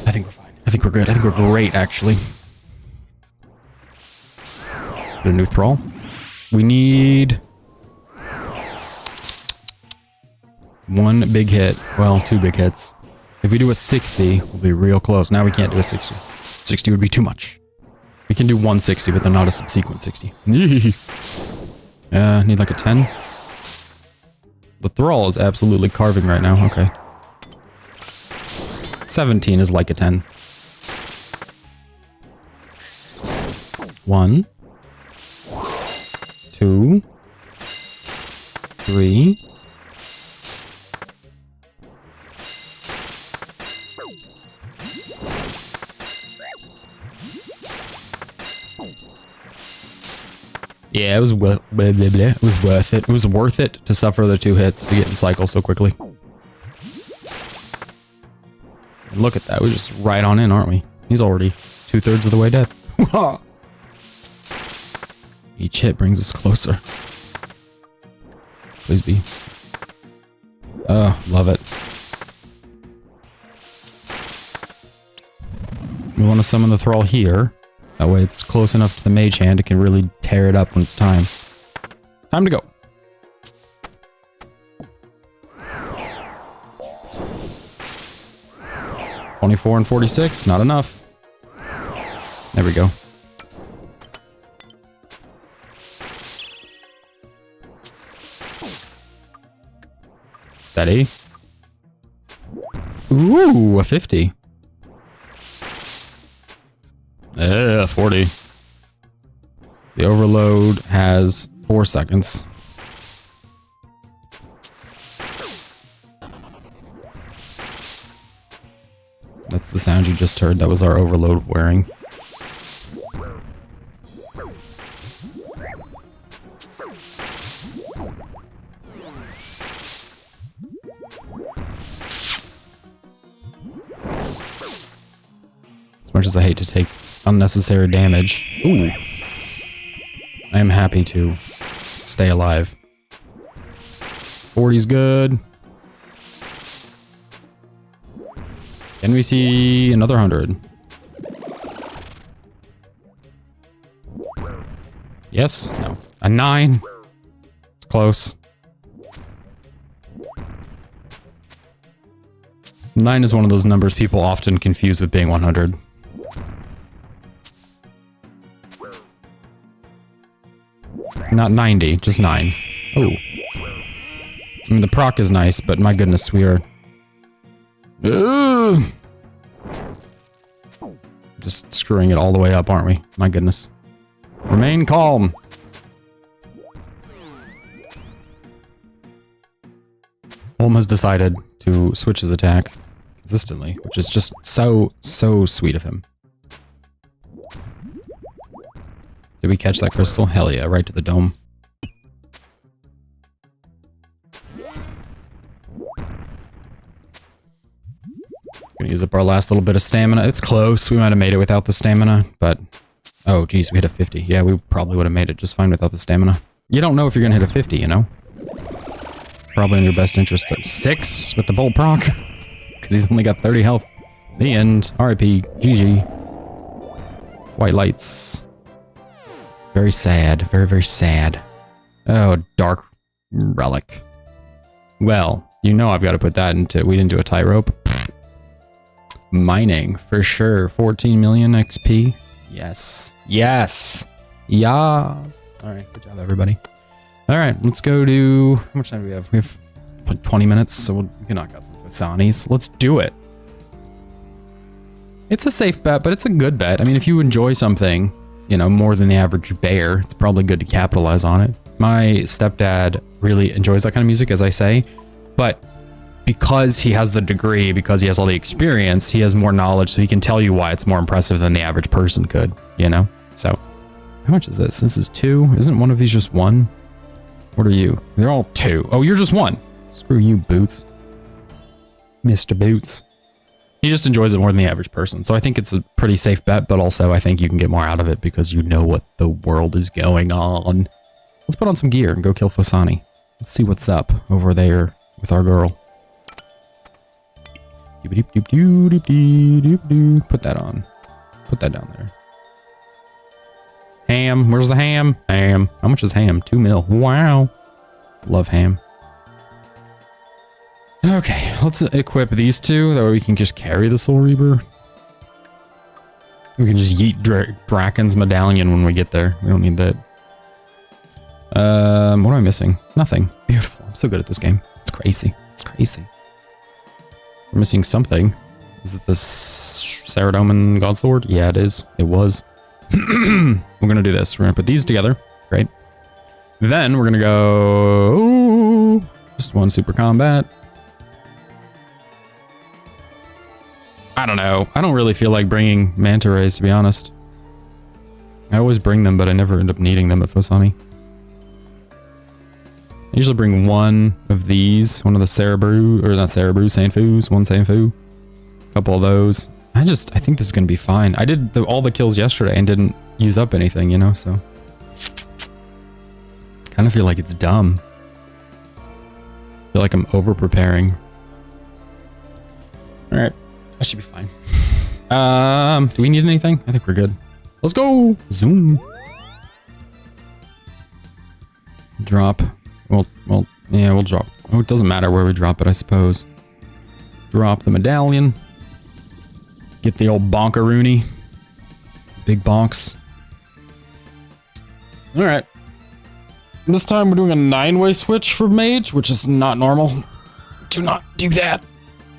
I think we're fine. I think we're good. I think we're great, actually. Get a new thrall. We need 1 big hit. Well, 2 big hits. If we do a 60, we'll be real close. Now we can't do a 60. 60 would be too much. We can do 160, but then not a subsequent 60. Need like a 10. The thrall is absolutely carving right now. Okay. 17 is like a 10. 1, 2, 3. Yeah, it was worth it. It was worth it to suffer the 2 hits to get in cycle so quickly. And look at that. We're just right on in, aren't we? He's already 2/3 of the way dead. Each hit brings us closer. Please be. Oh, love it. We want to summon the thrall here. That way it's close enough to the mage hand, it can really tear it up when it's time. Time to go. $24 and $46, not enough. There we go. Steady. Ooh, a 50. 40. The overload has 4 seconds. That's the sound you just heard. That was our overload wearing. As much as I hate to take unnecessary damage. Ooh. I am happy to stay alive. 40's good. Can we see another 100? Yes? No. A 9. It's close. 9 is one of those numbers people often confuse with being 100. Not 90, just 9. Oh. I mean, the proc is nice, but my goodness, we are... Ugh. Just screwing it all the way up, aren't we? My goodness. Remain calm. Holm has decided to switch his attack consistently, which is just so sweet of him. Did we catch that crystal? Hell yeah, right to the dome. Gonna use up our last little bit of stamina. It's close. We might have made it without the stamina, but... Oh, geez, we hit a 50. Yeah, we probably would have made it just fine without the stamina. You don't know if you're gonna hit a 50, you know? Probably in your best interest. 6 with the bolt proc. Because he's only got 30 health. The end. RIP. GG. White lights. Very sad. Very, very sad. Oh, dark relic. Well, you know I've got to put that into... We didn't do a tightrope. Mining, for sure. 14 million XP. Yes. Yes. Yes. Alright, good job, everybody. Alright, let's go to... How much time do we have? We have like 20 minutes, so we can knock out some Phosanis. Let's do it. It's a safe bet, but it's a good bet. I mean, if you enjoy something... You know, more than the average bear, it's probably good to capitalize on it. My stepdad really enjoys that kind of music, as I say, but because he has the degree, because he has all the experience, he has more knowledge, so he can tell you why it's more impressive than the average person could, you know? So, how much is this? This is 2. Isn't one of these just 1? What are you? They're all 2. Oh, you're just 1. Screw you, Boots. Mr. Boots. He just enjoys it more than the average person. So I think it's a pretty safe bet, but also I think you can get more out of it because you know what the world is going on. Let's put on some gear and go kill Phosani. Let's see what's up over there with our girl. Put that on. Put that down there. Ham. Where's the ham? Ham. How much is ham? 2 mil. Wow. Love ham. Okay, let's equip these 2. That way we can just carry the Soul Reaper. We can just yeet Draken's medallion when we get there. We don't need that. What am I missing? Nothing. Beautiful. I'm so good at this game. It's crazy. It's crazy. We're missing something. Is it the Saradomin Godsword? Yeah, it is. It was. We're going to do this. We're going to put these together. Great. Then we're going to go... just one super combat. I don't know. I don't really feel like bringing manta rays, to be honest. I always bring them, but I never end up needing them at Phosani. I usually bring one of these. One of the Cerebru, or not Cerebru, Sanfus. One Sanfu. A couple of those. I think this is going to be fine. I did all the kills yesterday and didn't use up anything, you know, so... kind of feel like it's dumb. I feel like I'm over-preparing. Alright. That should be fine. Do we need anything? I think we're good. Let's go! Zoom! Drop. Well, yeah, we'll drop. Oh, it doesn't matter where we drop it, I suppose. Drop the medallion. Get the old bonkaroony. Big bonks. Alright. This time we're doing a 9-way switch for mage, which is not normal. Do not do that.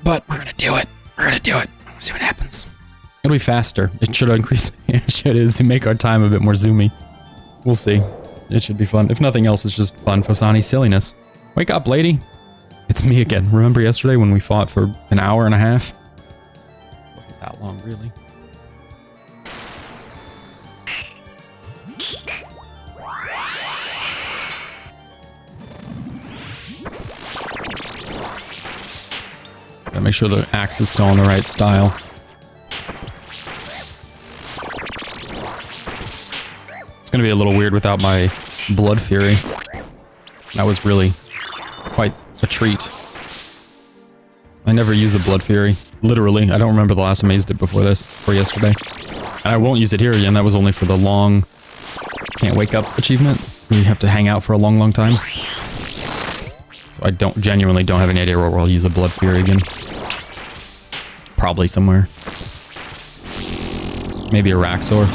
But we're gonna do it. We're gonna do it. We'll see what happens. It'll be faster. It should increase. It should is to make our time a bit more zoomy. We'll see. It should be fun. If nothing else, it's just fun Phosani silliness. Wake up, lady. It's me again. Remember yesterday when we fought for an hour and a half? It wasn't that long, really. Gotta make sure the axe is still in the right style. It's gonna be a little weird without my Blood Fury. That was really quite a treat. I never use a Blood Fury. Literally, I don't remember the last time I used it before this, or yesterday. And I won't use it here again. That was only for the long can't wake up achievement, where you have to hang out for a long, long time. So I genuinely don't have any idea where I'll use a Blood Fury again. Probably somewhere. Maybe Araxor.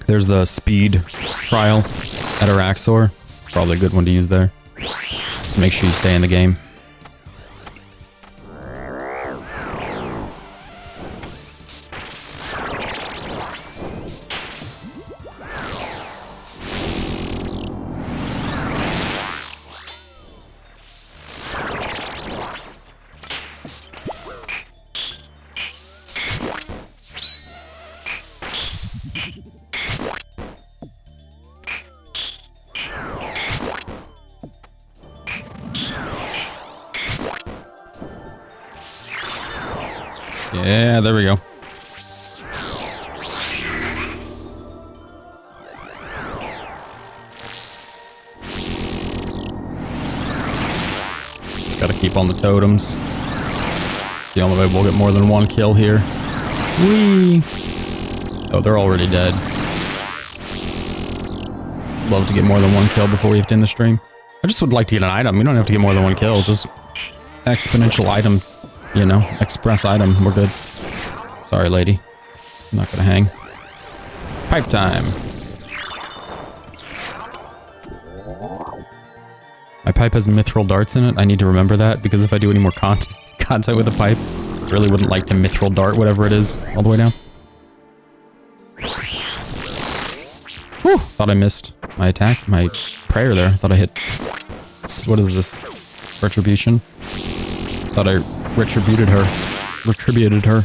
There's the speed trial at Araxor. It's probably a good one to use there. Just to make sure you stay in the game. Yeah, there we go. Just gotta keep on the totems. The only way we'll get more than one kill here. Whee! Oh, they're already dead. Love to get more than one kill before we have to end the stream. I just would like to get an item. We don't have to get more than one kill. Just exponential item. You know, express item. We're good. Sorry, lady. I'm not gonna hang. Pipe time. My pipe has mithril darts in it. I need to remember that, because if I do any more contact with the pipe, I really wouldn't like to mithril dart whatever it is all the way down. Whew! Thought I missed my attack, my prayer there. Thought I hit... What is this? Retribution? Thought I retributed her. Retributed her.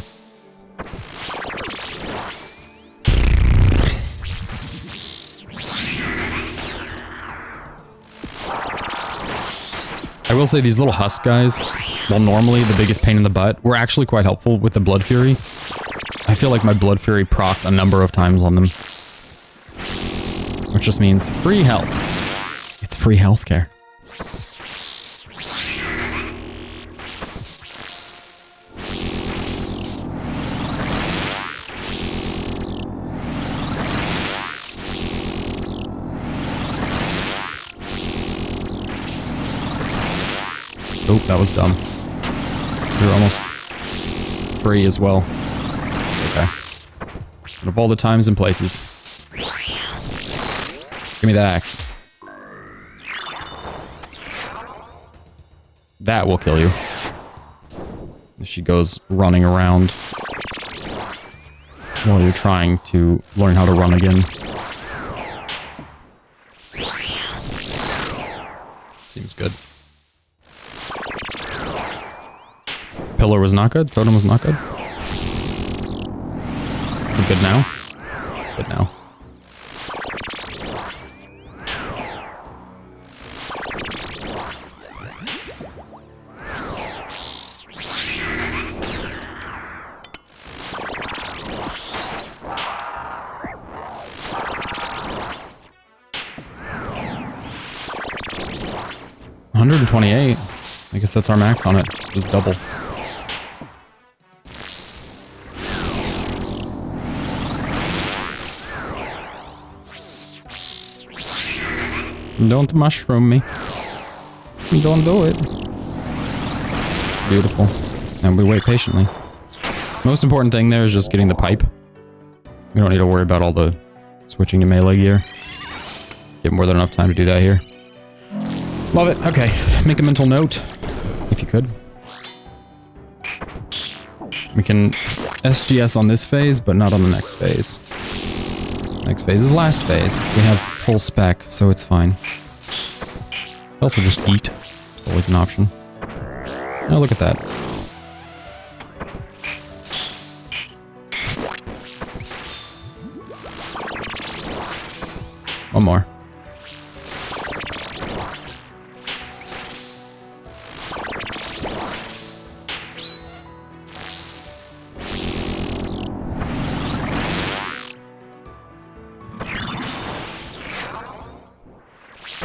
I will say these little husk guys, while normally the biggest pain in the butt, were actually quite helpful with the Blood Fury. I feel like my Blood Fury procced a number of times on them. Which just means free health. It's free healthcare. Oh, that was dumb. You're almost free as well. Okay. Out of all the times and places. Give me that axe. That will kill you. If she goes running around. while you're trying to learn how to run again. Seems good. Pillar was not good. Totem was not good. Is it good now? Good now. $128. I guess that's our max on it. It's double. Don't mushroom me. Don't do it. Beautiful. And we wait patiently. Most important thing there is just getting the pipe. We don't need to worry about all the switching to melee gear. Get more than enough time to do that here. Love it. Okay. Make a mental note, if you could. We can SGS on this phase, but not on the next phase. Next phase is last phase. We have full spec, so it's fine. Also just eat. It's always an option. Oh, look at that. One more.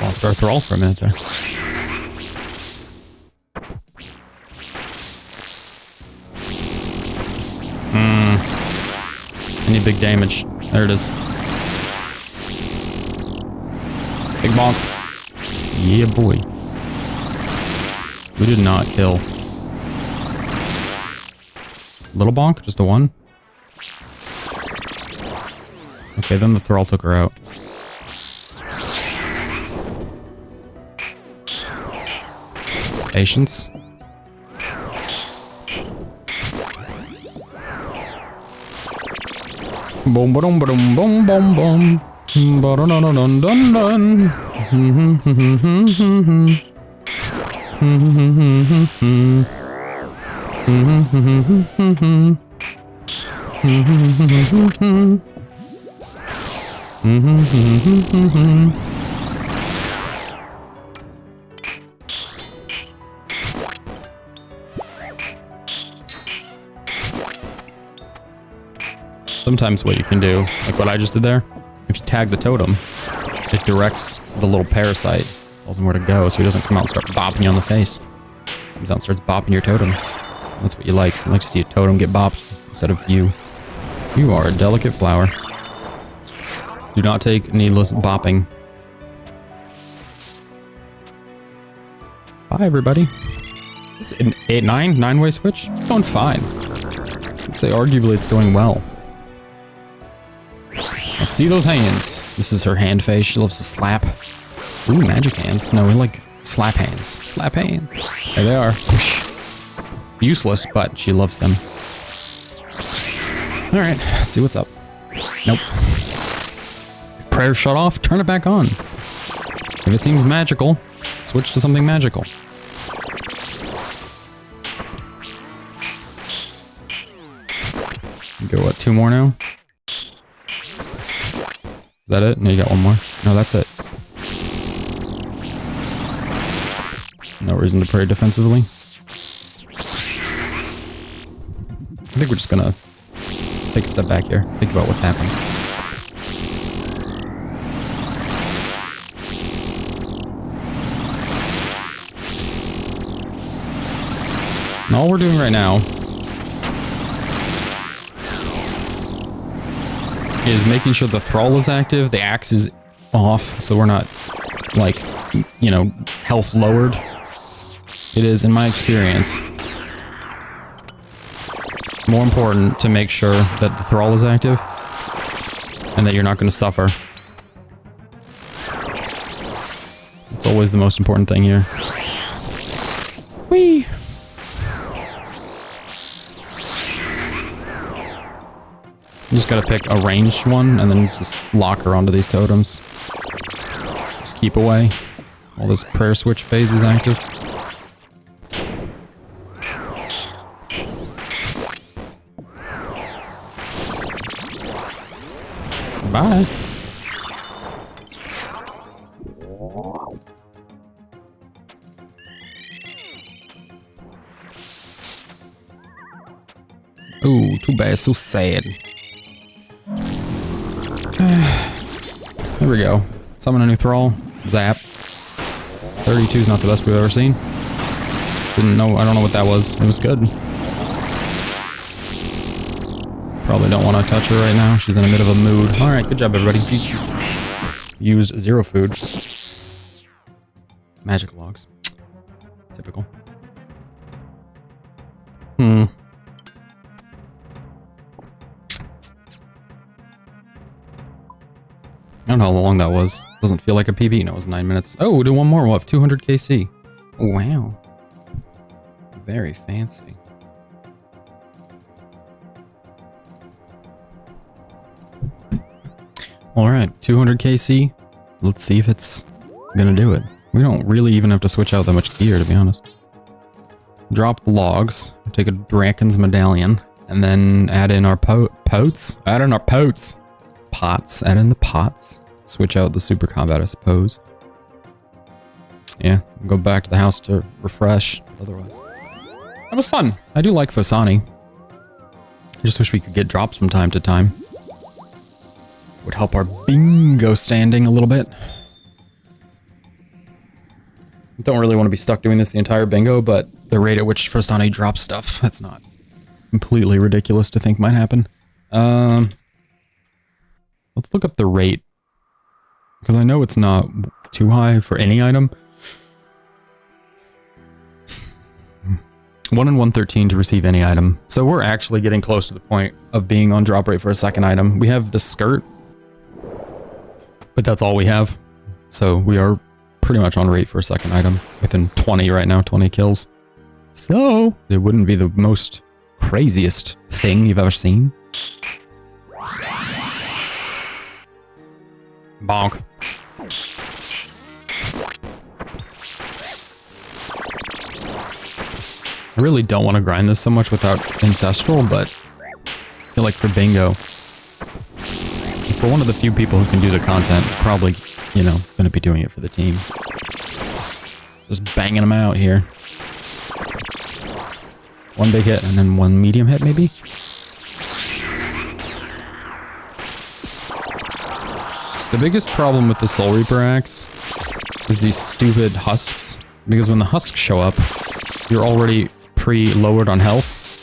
Lost our thrall for a minute there. I need big damage. There it is. Big bonk. Yeah, boy. We did not kill. Little bonk? Just a one? Okay, then the thrall took her out. Patience. Boom, boom, boom, boom, boom, boom. Dun dun dun dun. Sometimes what you can do, like what I just did there, if you tag the totem, it directs the little parasite, tells him where to go, so he doesn't come out and start bopping you on the face. Comes out and starts bopping your totem. That's what you like. You like to see a totem get bopped instead of you. You are a delicate flower. Do not take needless bopping. Bye, everybody. Is it an 8-9? 9-way switch? It's going fine. I'd say arguably it's going well. Let's see those hands. This is her hand face. She loves to slap. Ooh, magic hands. No, we like slap hands. Slap hands. There they are. Useless, but she loves them. Alright, let's see what's up. Nope. If prayer shut off, turn it back on. If it seems magical, switch to something magical. Go what, 2 more now? Is that it? No, you got 1 more. No, that's it. No reason to pray defensively. I think we're just gonna take a step back here. Think about what's happening. And all we're doing right now is making sure the thrall is active, the axe is off, so we're not, like, you know, health lowered. It is, in my experience, more important to make sure that the thrall is active and that you're not going to suffer. It's always the most important thing here. Whee! I'm just gotta pick a ranged one and then just lock her onto these totems. Just keep away while this prayer switch phase is active. Bye. Ooh, too bad. So sad. There we go. Summon a new thrall. Zap. 32 is not the best we've ever seen. Didn't know. I don't know what that was. It was good. Probably don't want to touch her right now. She's in a bit of a mood. Alright, good job, everybody. Used 0 food. Magic logs. Typical. I don't know how long that was. Doesn't feel like a PB. No, it was 9 minutes. Oh, we'll do one more. We'll have 200 KC. Oh, wow. Very fancy. Alright, 200 KC. Let's see if it's gonna do it. We don't really even have to switch out that much gear, to be honest. Drop the logs. Take a Draken's Medallion. And then add in our pots. Add in our pots. Pots. Add in the pots. Switch out the super combat, I suppose. Yeah, go back to the house to refresh. Otherwise, that was fun. I do like Phosani. I just wish we could get drops from time to time. Would help our bingo standing a little bit. Don't really want to be stuck doing this the entire bingo, but the rate at which Phosani drops stuff, that's not completely ridiculous to think might happen. Let's look up the rate. Because I know it's not too high for any item. 1 in 113 to receive any item. So we're actually getting close to the point of being on drop rate for a second item. We have the skirt. But that's all we have. So we are pretty much on rate for a second item. Within 20 right now, 20 kills. So it wouldn't be the most craziest thing you've ever seen. Bonk. I really don't want to grind this so much without Ancestral, but I feel like for bingo, for one of the few people who can do the content, probably, you know, going to be doing it for the team. Just banging them out here. One big hit and then one medium hit, maybe? The biggest problem with the Soul Reaper axe is these stupid husks. Because when the husks show up, you're already pre-lowered on health.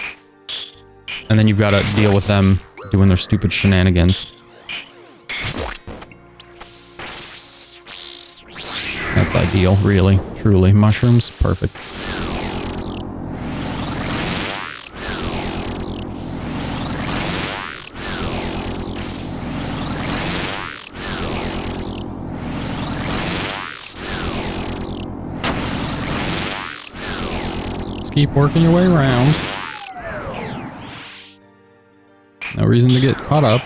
And then you've got to deal with them doing their stupid shenanigans. That's ideal, really, truly. Mushrooms, perfect. Keep working your way around. No reason to get caught up.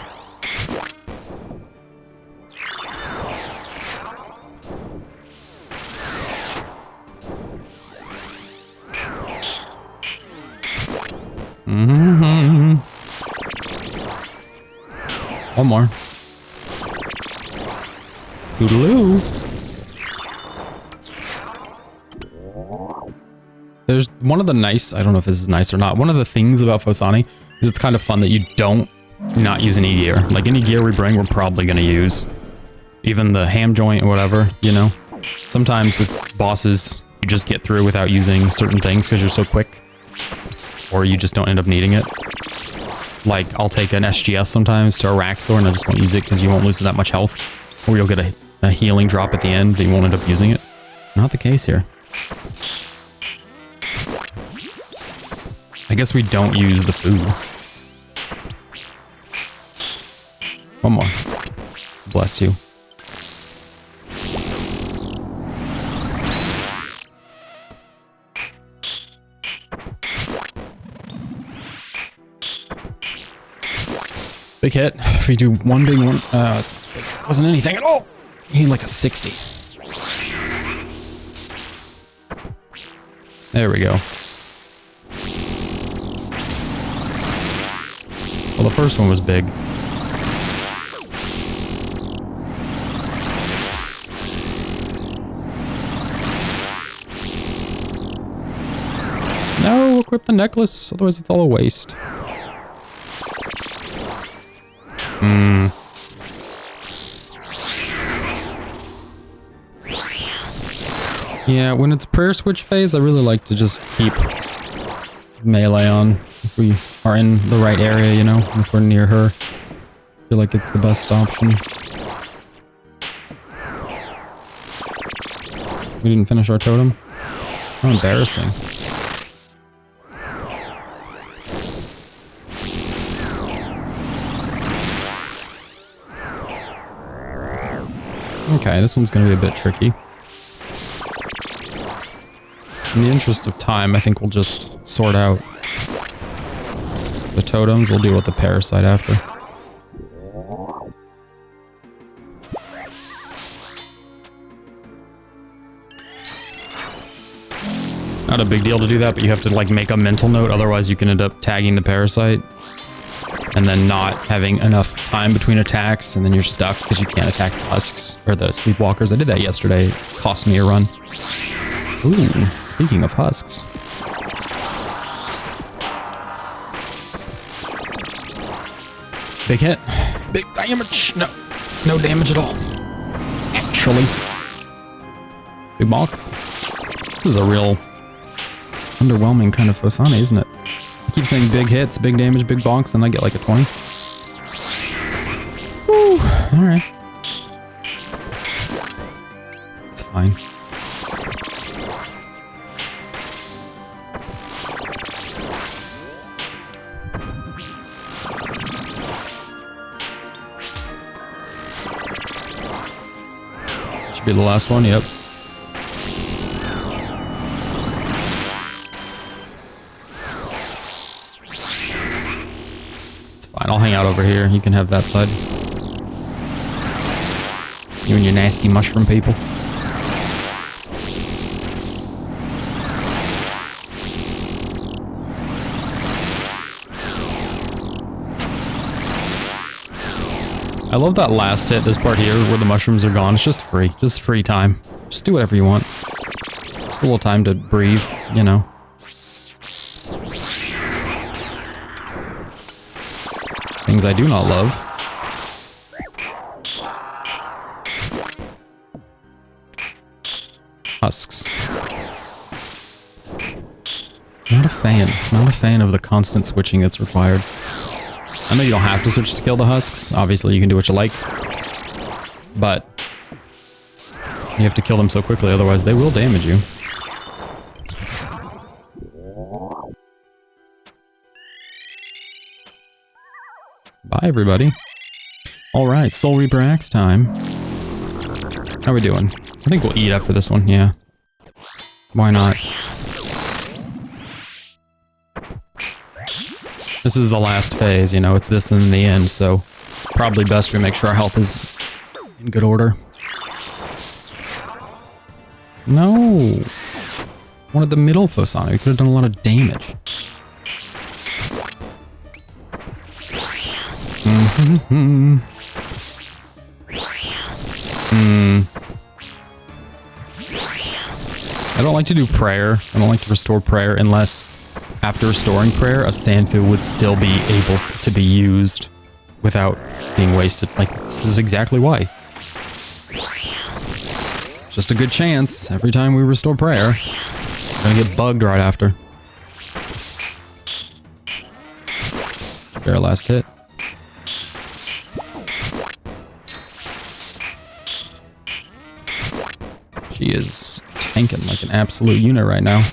One more. Toodaloo. There's one of the nice, I don't know if this is nice or not, one of the things about Phosani is it's kind of fun that you don't not use any gear. Like any gear we bring, we're probably going to use. Even the ham joint or whatever, you know? Sometimes with bosses, you just get through without using certain things because you're so quick. Or you just don't end up needing it. Like, I'll take an SGS sometimes to a Raxor and I just won't use it because you won't lose that much health. Or you'll get a healing drop at the end, but you won't end up using it. Not the case here. I guess we don't use the food. One more. Bless you. Big hit. If we do one big one, it wasn't anything at all. We need like a 60. There we go. Well, the first one was big. No, equip the necklace, otherwise it's all a waste. Yeah, when it's prayer switch phase, I really like to just keep melee on if we are in the right area, you know, if we're near her. I feel like it's the best option. We didn't finish our totem? How embarrassing. Okay, this one's gonna be a bit tricky. In the interest of time, I think we'll just sort out the totems. We'll deal with the parasite after. Not a big deal to do that, but you have to like make a mental note, otherwise you can end up tagging the parasite and then not having enough time between attacks, and then you're stuck because you can't attack the husks or the sleepwalkers. I did that yesterday. It cost me a run. Ooh, speaking of husks. Big hit. Big damage. No. No damage at all. Actually. Big bonk. This is a real underwhelming kind of Phosani, isn't it? I keep saying big hits, big damage, big bonks, and I get like a 20. Woo. Alright. It's fine. Be the last one, yep. It's fine, I'll hang out over here. You can have that side. You and your nasty mushroom people. I love that last hit, this part here, where the mushrooms are gone. It's just free. Just free time. Just do whatever you want. Just a little time to breathe, you know. Things I do not love. Husks. Not a fan. Not a fan of the constant switching that's required. I know you don't have to switch to kill the husks. Obviously, you can do what you like. But you have to kill them so quickly, otherwise they will damage you. Bye, everybody. Alright, Soul Reaper Axe time. How are we doing? I think we'll eat after this one, yeah. Why not? This is the last phase, you know, it's this and then the end, so probably best we make sure our health is in good order. No! Wanted the middle Phosani, we could have done a lot of damage. I don't like to do prayer. I don't like to restore prayer unless after restoring prayer, a Sandfu would still be able to be used without being wasted. Like, this is exactly why. Just a good chance every time we restore prayer. We're gonna get bugged right after. Their last hit. She is tanking like an absolute unit right now.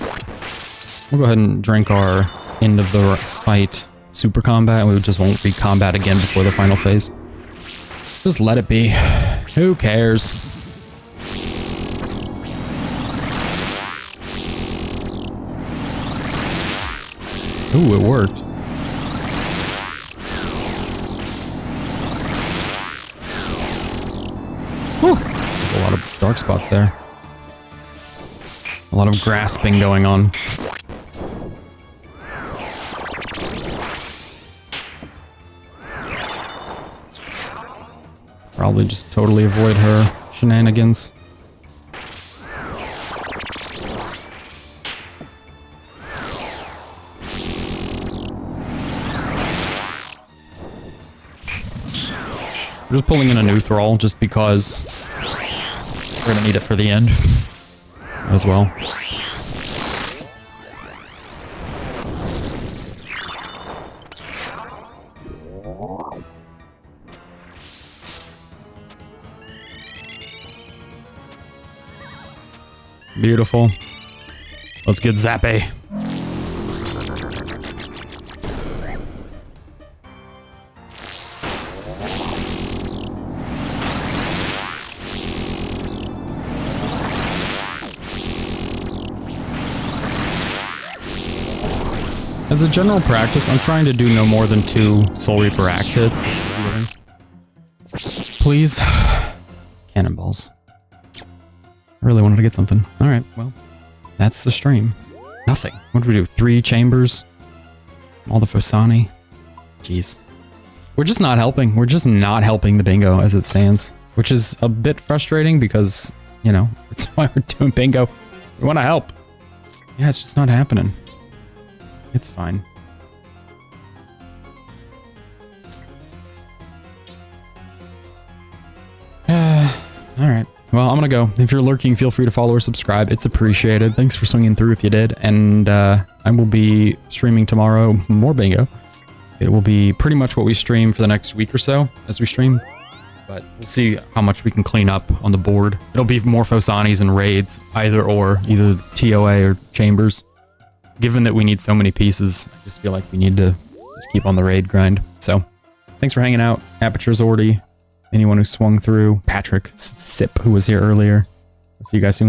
We'll go ahead and drink our end of the fight super combat, and we just won't re-combat again before the final phase. Just let it be. Who cares? Ooh, it worked. Whew. There's a lot of dark spots there. A lot of grasping going on. Probably just totally avoid her shenanigans. We're just pulling in a new thrall just because we're gonna need it for the end as well. Beautiful. Let's get Zappe. As a general practice, I'm trying to do no more than 2 Soul Reaper axe hits. Please. Cannonballs. I really wanted to get something. Alright, well, that's the stream. Nothing. What did we do? 3 chambers? All the Phosani? Jeez. We're just not helping. We're just not helping the bingo as it stands. Which is a bit frustrating because, you know, it's why we're doing bingo. We want to help. Yeah, it's just not happening. It's fine. Alright. Well, I'm gonna go. If you're lurking, feel free to follow or subscribe. It's appreciated. Thanks for swinging through if you did. And I will be streaming tomorrow more bingo. It will be pretty much what we stream for the next week or so as we stream. But we'll see how much we can clean up on the board. It'll be more Phosanis and raids, either TOA or chambers. Given that we need so many pieces, I just feel like we need to just keep on the raid grind. So, thanks for hanging out. Aperture Zordy, anyone who swung through, Patrick Sip, who was here earlier. I'll see you guys soon.